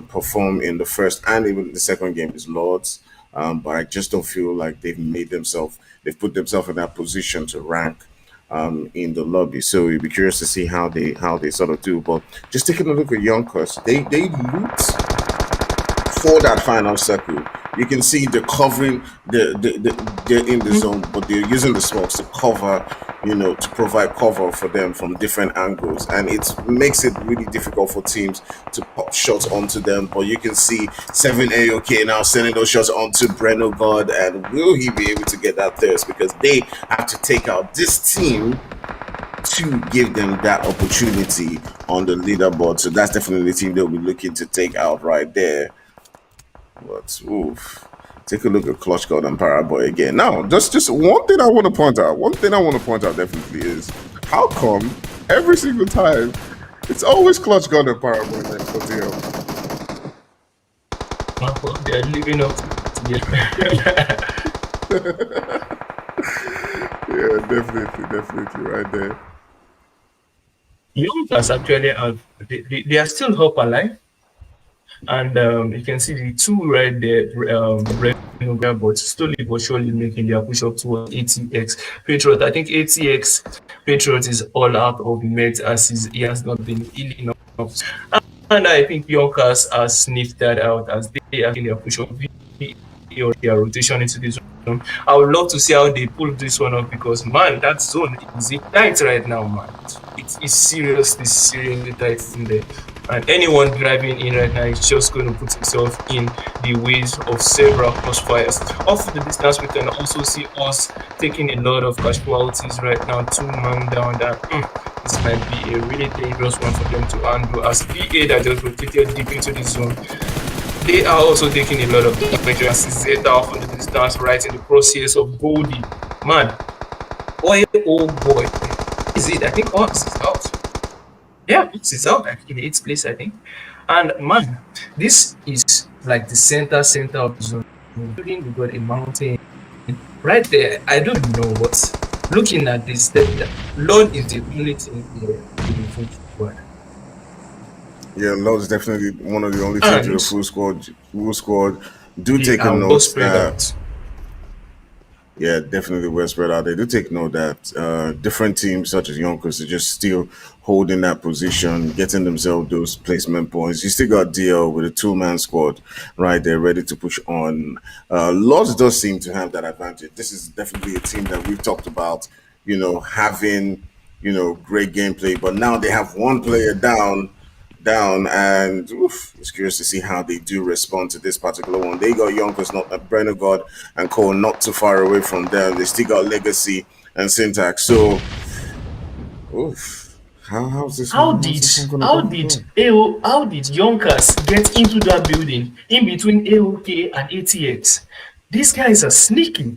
perform in the first and even the second game, is Lords. But I just don't feel like they've put themselves in that position to rank in the lobby. So you'd be curious to see how they sort of do. But just taking a look at Yonkers, they loot for that final circle. You can see they're covering they're in the zone, but they're using the smokes to cover, to provide cover for them from different angles, and it makes it really difficult for teams to pop shots onto them. But you can see 7 AOK now sending those shots onto Breno God, and will he be able to get that thirst? Because they have to take out this team to give them that opportunity on the leaderboard. So that's definitely the team they'll be looking to take out right there. But oof. Take a look at Clutch God and Paraboy again. Now, just one thing I want to point out. One thing I want to point out definitely is how come every single time it's always Clutch God and Paraboy next to him. They're living up to Yeah, definitely right there. Young guys actually they are still up alive. And you can see the two right there, but slowly but surely making their push up towards ATX Patriot. I think ATX Patriot is all out of meds as he has not been ill enough. And I think Yonkers has sniffed that out as they are in their push up or their rotation into this zone. I would love to see how they pull this one off because man, that zone is tight right now, man. It's seriously tight in there. And anyone driving in right now is just going to put himself in the ways of several crossfires. Off the distance, we can also see us taking a lot of casualties right now. 2 man down. This might be a really dangerous one for them to handle. As VA that just rotated deep into the zone, they are also taking a lot of damage. As Zeta off on the distance, right in the crosshairs of Goldie. Man, boy, oh boy, is it? I think Ox is out. Yeah, it's out actually, 8th place, I think. And man, this is like the center of the zone. Including we got a mountain right there. I don't know what's looking at this. That Lord is the only thing here in the full squad. Yeah, Lord is definitely one of the only teams with a full squad. Do They take a are well note spread that out. yeah, definitely well spread out. They do take note that different teams such as Yonkers are just still holding that position, getting themselves those placement points. You still got DL with a 2 man squad right there, ready to push on. Lords does seem to have that advantage. This is definitely a team that we've talked about, having, great gameplay, but now they have one player down down, and it's curious to see how they do respond to this particular one. They got Yonkers, not Brenner God and Cole, not too far away from them. They still got Legacy and Syntax. So, How how's did this one gonna go? how did Yonkers get into that building in between AOK and ATX? These guys are sneaky.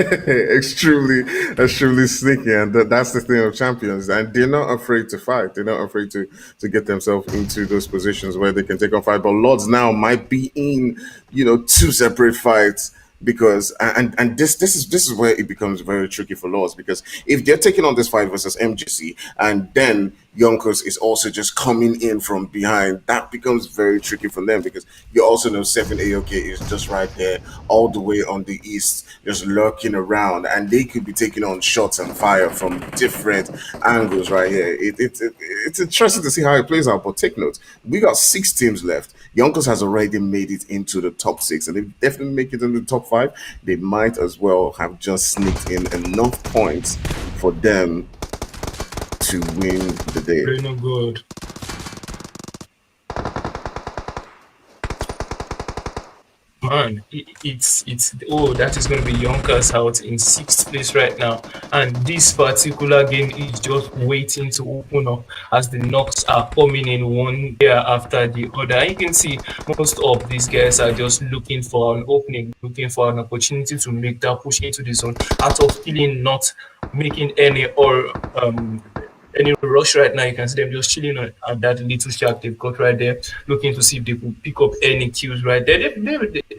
extremely sneaky, and that's the thing of champions. And they're not afraid to fight. They're not afraid to get themselves into those positions where they can take on fight. But Lords now might be in, two separate fights because and this is where it becomes very tricky for Lords, because if they're taking on this fight versus MGC and then Yonkers is also just coming in from behind, that becomes very tricky for them, because you also know 7 AOK is just right there all the way on the east, just lurking around, and they could be taking on shots and fire from different angles right here. It's interesting to see how it plays out, but take note, we got 6 teams left. Yonkers has already made it into the top 6, and if they definitely make it into the top 5, they might as well have just sneaked in enough points for them to win the day. Very no good. Man, it's that is going to be Yonkers out in 6th place right now, and this particular game is just waiting to open up as the knocks are coming in one year after the other. And you can see most of these guys are just looking for an opening, looking for an opportunity to make that push into the zone, out of feeling not making any rush right now. You can see them just chilling at that little shack they've got right there, looking to see if they could pick up any kills right there.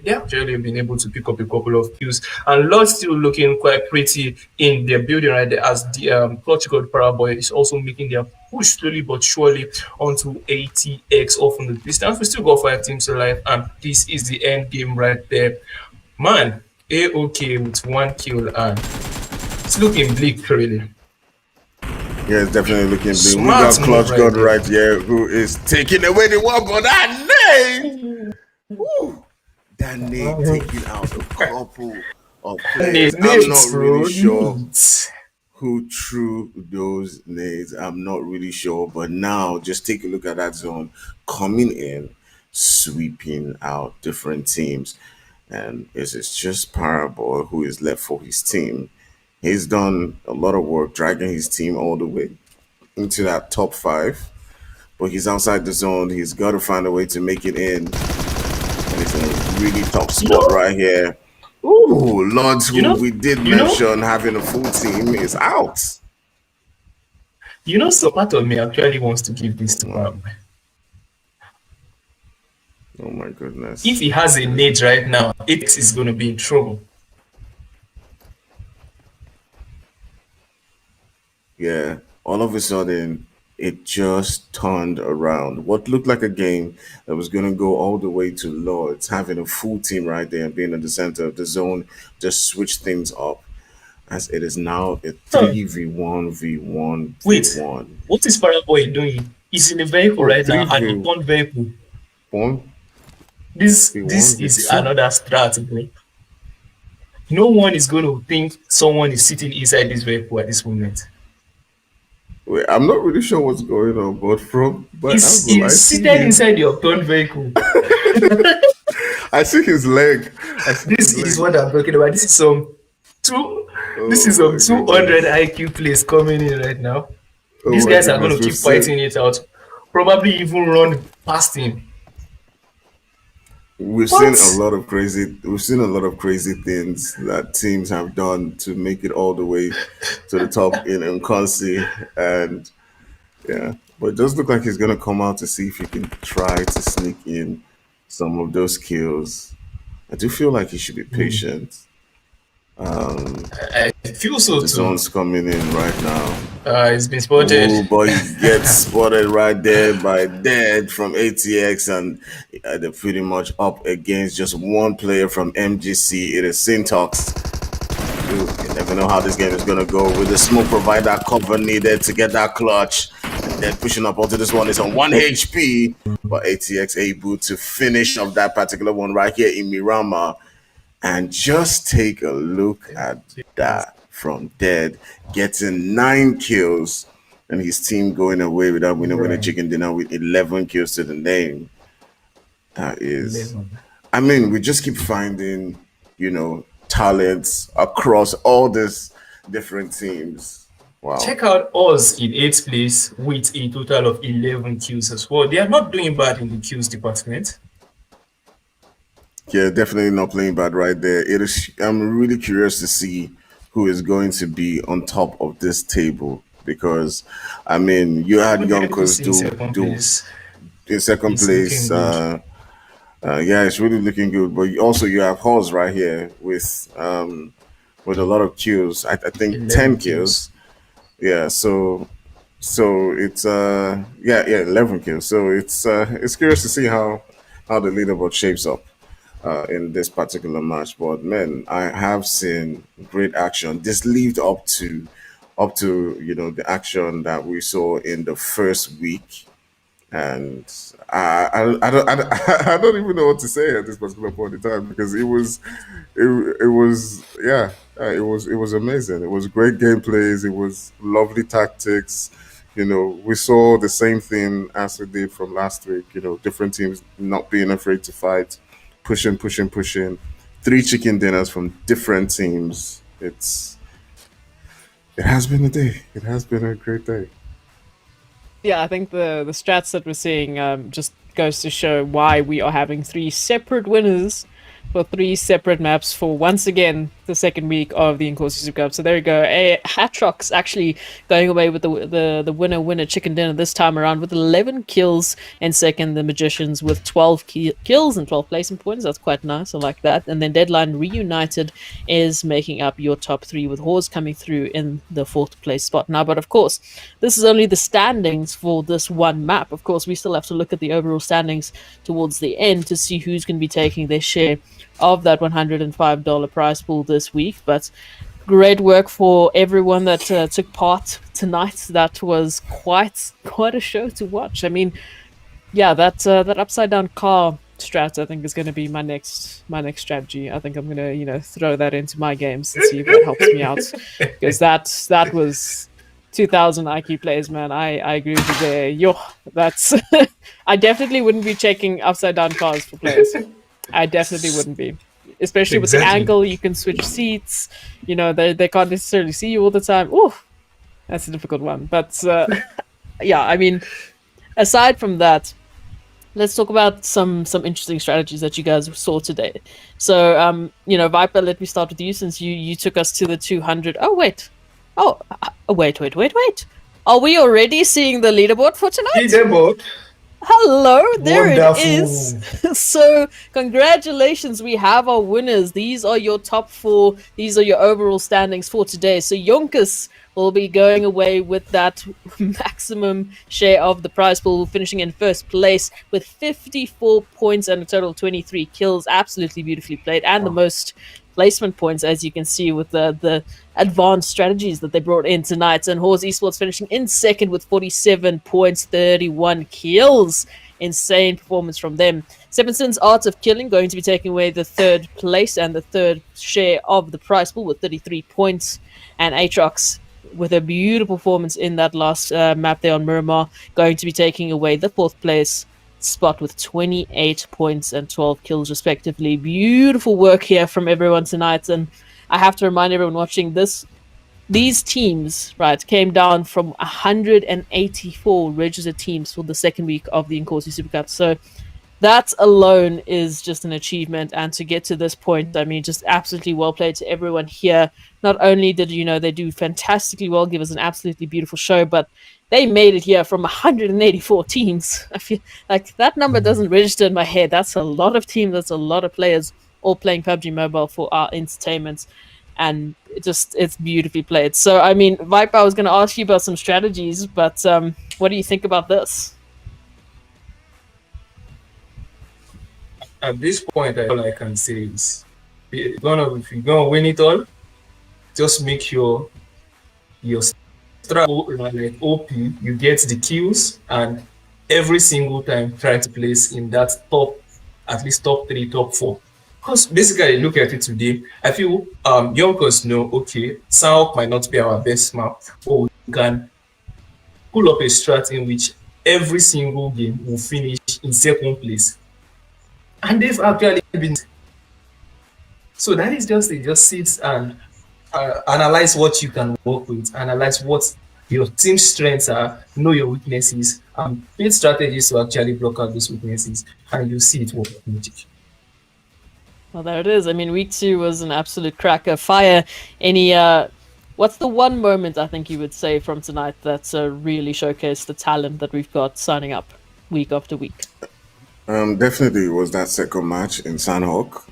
They actually been able to pick up a couple of kills, and Lord still looking quite pretty in their building right there, as the Clutch God Paraboy is also making their push slowly but surely onto ATX off from the distance. We still got 5 teams alive, and this is the end game right there. Man, AOK with 1 kill, and it's looking bleak really. Yeah, it's definitely looking big. We Smart got Clutch move God there. right here, who is taking away the one, but that nade! Woo! That nade taking out a couple of players. I'm not really sure who threw those nades. I'm not really sure. But now, just take a look at that zone coming in, sweeping out different teams. And it's just Paraboy who is left for his team. He's done a lot of work dragging his team all the way into that top 5, but he's outside the zone. He's got to find a way to make it in. And it's in a really tough spot right here. Ooh, Lords, who we did mention having a full team, is out. Some part of me actually wants to give this to Paraboy. Oh my goodness. If he has a nade right now, X is going to be in trouble. Yeah, all of a sudden, it just turned around. What looked like a game that was going to go all the way to Lords, having a full team right there and being in the center of the zone, just switched things up, as it is now a 3v1 v1 Wait, v1. what is Paraboy doing? He's in a vehicle right now, an open vehicle. This is another strat, bro. No one is going to think someone is sitting inside this vehicle at this moment. Wait, I'm not really sure what's going on, but he's seated inside the open vehicle. I see his leg. This is what I'm talking about. This is some 200 IQ plays coming in right now. These guys are going to keep fighting it out. Probably even run past him. We've seen a lot of crazy things that teams have done to make it all the way to the top in Inkosi, and yeah, but it does look like he's gonna come out to see if he can try to sneak in some of those kills. I do feel like he should be patient. I feel so too. The zone's coming in right now. He's been spotted. Oh, but he gets spotted right there by Dead from ATX, and they're pretty much up against just one player from MGC. It is Syntax. You never know how this game is gonna go. With the smoke provider cover needed to get that clutch, and then pushing up onto this one is on 1 HP, but ATX able to finish off that particular one right here in Miramar. And just take a look at that from Dead, getting 9 kills and his team going away without winning a Right. chicken dinner with 11 kills to the name. That is, 11. I mean, we just keep finding, talents across all these different teams. Wow. Check out us in 8th place with a total of 11 kills as well. They are not doing bad in the kills department. Yeah, definitely not playing bad right there. It is. I'm really curious to see who is going to be on top of this table because, I mean, you had Even Yonkers Inkosi in do second do place in second is place. looking good. Yeah, it's really looking good. But also you have Halls right here with a lot of kills. I think 10 11 kills. kills. Yeah, so it's yeah 11 kills. So it's curious to see how the leaderboard shapes up in this particular match. But man, I have seen great action. This lived up to the action that we saw in the first week, and I don't even know what to say at this particular point in time because it was yeah it was amazing. It was great gameplays. It was lovely tactics. We saw the same thing as we did from last week. Different teams not being afraid to fight, pushing. Three chicken dinners from different teams. It has been a day. It has been a great day. Yeah, I think the strats that we're seeing just goes to show why we are having three separate winners for three separate maps for once again the second week of the Inkosi Super Cup. So there you go. Hatrox actually going away with the winner chicken dinner this time around with 11 kills, and second the Magicians with 12 kills and 12 placement points. That's quite nice. I like that. And then Deadline Reunited is making up your top three with Hawes coming through in the fourth place spot now. But of course, this is only the standings for this one map. Of course, we still have to look at the overall standings towards the end to see who's going to be taking their share of that $105 prize pool this week. But great work for everyone that took part tonight. That was quite a show to watch. I mean, yeah, that upside down car strat I think is going to be my next strategy. I think I'm going to throw that into my games and see if that helps me out because that was 2000 IQ plays, man. I agree with you there. Yo, that's I definitely wouldn't be checking upside down cars for players. I definitely wouldn't be. Especially with the Exactly. angle, you can switch seats. They can't necessarily see you all the time. Ooh, that's a difficult one. But yeah, I mean, aside from that, let's talk about some interesting strategies that you guys saw today. So, Viper, let me start with you since you took us to the 200. Oh wait, wait. Are we already seeing the leaderboard for tonight? Leaderboard. Hello, there Wonderful. it is. So, congratulations, we have our winners. These are your top four. These are your overall standings for today. So, Yonkers will be going away with that maximum share of the prize pool, finishing in first place with 54 points and a total of 23 kills. Absolutely beautifully played, and the most placement points, as you can see, with the advanced strategies that they brought in tonight. And Umzansi Esports finishing in second with 47 points, 31 kills. Insane performance from them. Sepenson's Art of Killing going to be taking away the third place and the third share of the prize pool with 33 points. And Atrox with a beautiful performance in that last map there on Miramar, going to be taking away the fourth place spot with 28 points and 12 kills respectively. Beautiful work here from everyone tonight, and I have to remind everyone watching this, these teams, right, came down from 184 registered teams for the second week of the Inkosi Super Cup. So that alone is just an achievement, and to get to this point, I mean, just absolutely well played to everyone here. Not only did they do fantastically well, give us an absolutely beautiful show, but they made it here from 184 teams. I feel like that number doesn't register in my head. That's a lot of teams. That's a lot of players all playing PUBG Mobile for our entertainment, and it's beautifully played. So, I mean, Viper, I was going to ask you about some strategies, but what do you think about this? At this point, all I can say is, if you're gonna win it all, just make sure your like OP, you get the kills, and every single time try to place in that at least top 3, top 4. Because basically, look at it today, I feel Yonkers know, okay, Sanhok might not be our best map, or we can pull up a strat in which every single game will finish in second place. And they've actually been. So that is just it. Just sit and analyze what you can work with, analyze what your team strengths are, know your weaknesses, and build strategies to actually block out those weaknesses, and you see it work magic. Well, there it is. I mean, week 2 was an absolute cracker. Fire, any, what's the one moment I think you would say from tonight that's really showcased the talent that we've got signing up week after week? Definitely it was that second match in Sanhok,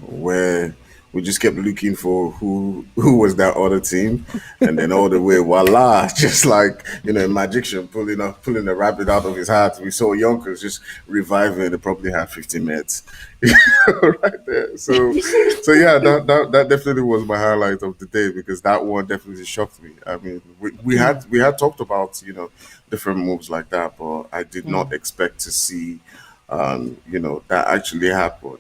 where we just kept looking for who was that other team, and then all the way, voila, just like a magician pulling the rabbit out of his hat. We saw Yonkers just reviving. They probably had 15 minutes right there. So yeah, that definitely was my highlight of the day because that one definitely shocked me. I mean, we had talked about different moves like that, but I did not expect to see that actually happened.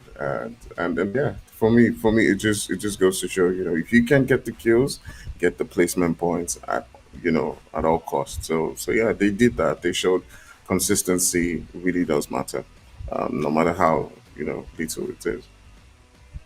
And then yeah, for me, it just goes to show, if you can get the kills, get the placement points at all costs. So yeah, they did that. They showed consistency really does matter, no matter how little it is.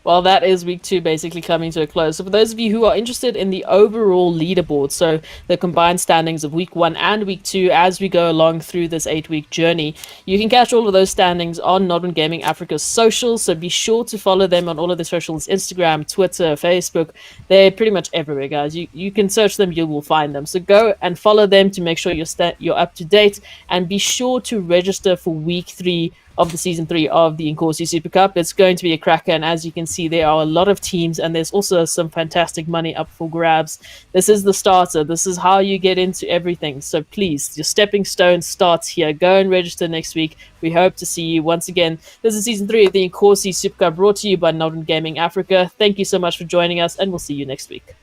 Well, that is week 2 basically coming to a close. So, for those of you who are interested in the overall leaderboard, so the combined standings of week 1 and week 2 as we go along through this 8-week journey, you can catch all of those standings on Nodwin Gaming Africa's socials. So, be sure to follow them on all of their socials: Instagram, Twitter, Facebook. They're pretty much everywhere, guys. You can search them, you will find them. So, go and follow them to make sure you're up to date, and be sure to register for week 3 of the season 3 of the Inkosi Super Cup. It's going to be a cracker, and as you can see, there are a lot of teams, and there's also some fantastic money up for grabs. This is the starter. This is how you get into everything. So please, your stepping stone starts here. Go and register next week. We hope to see you once again. This is season 3 of the Inkosi Super Cup, brought to you by Northern Gaming Africa. Thank you so much for joining us, and we'll see you next week.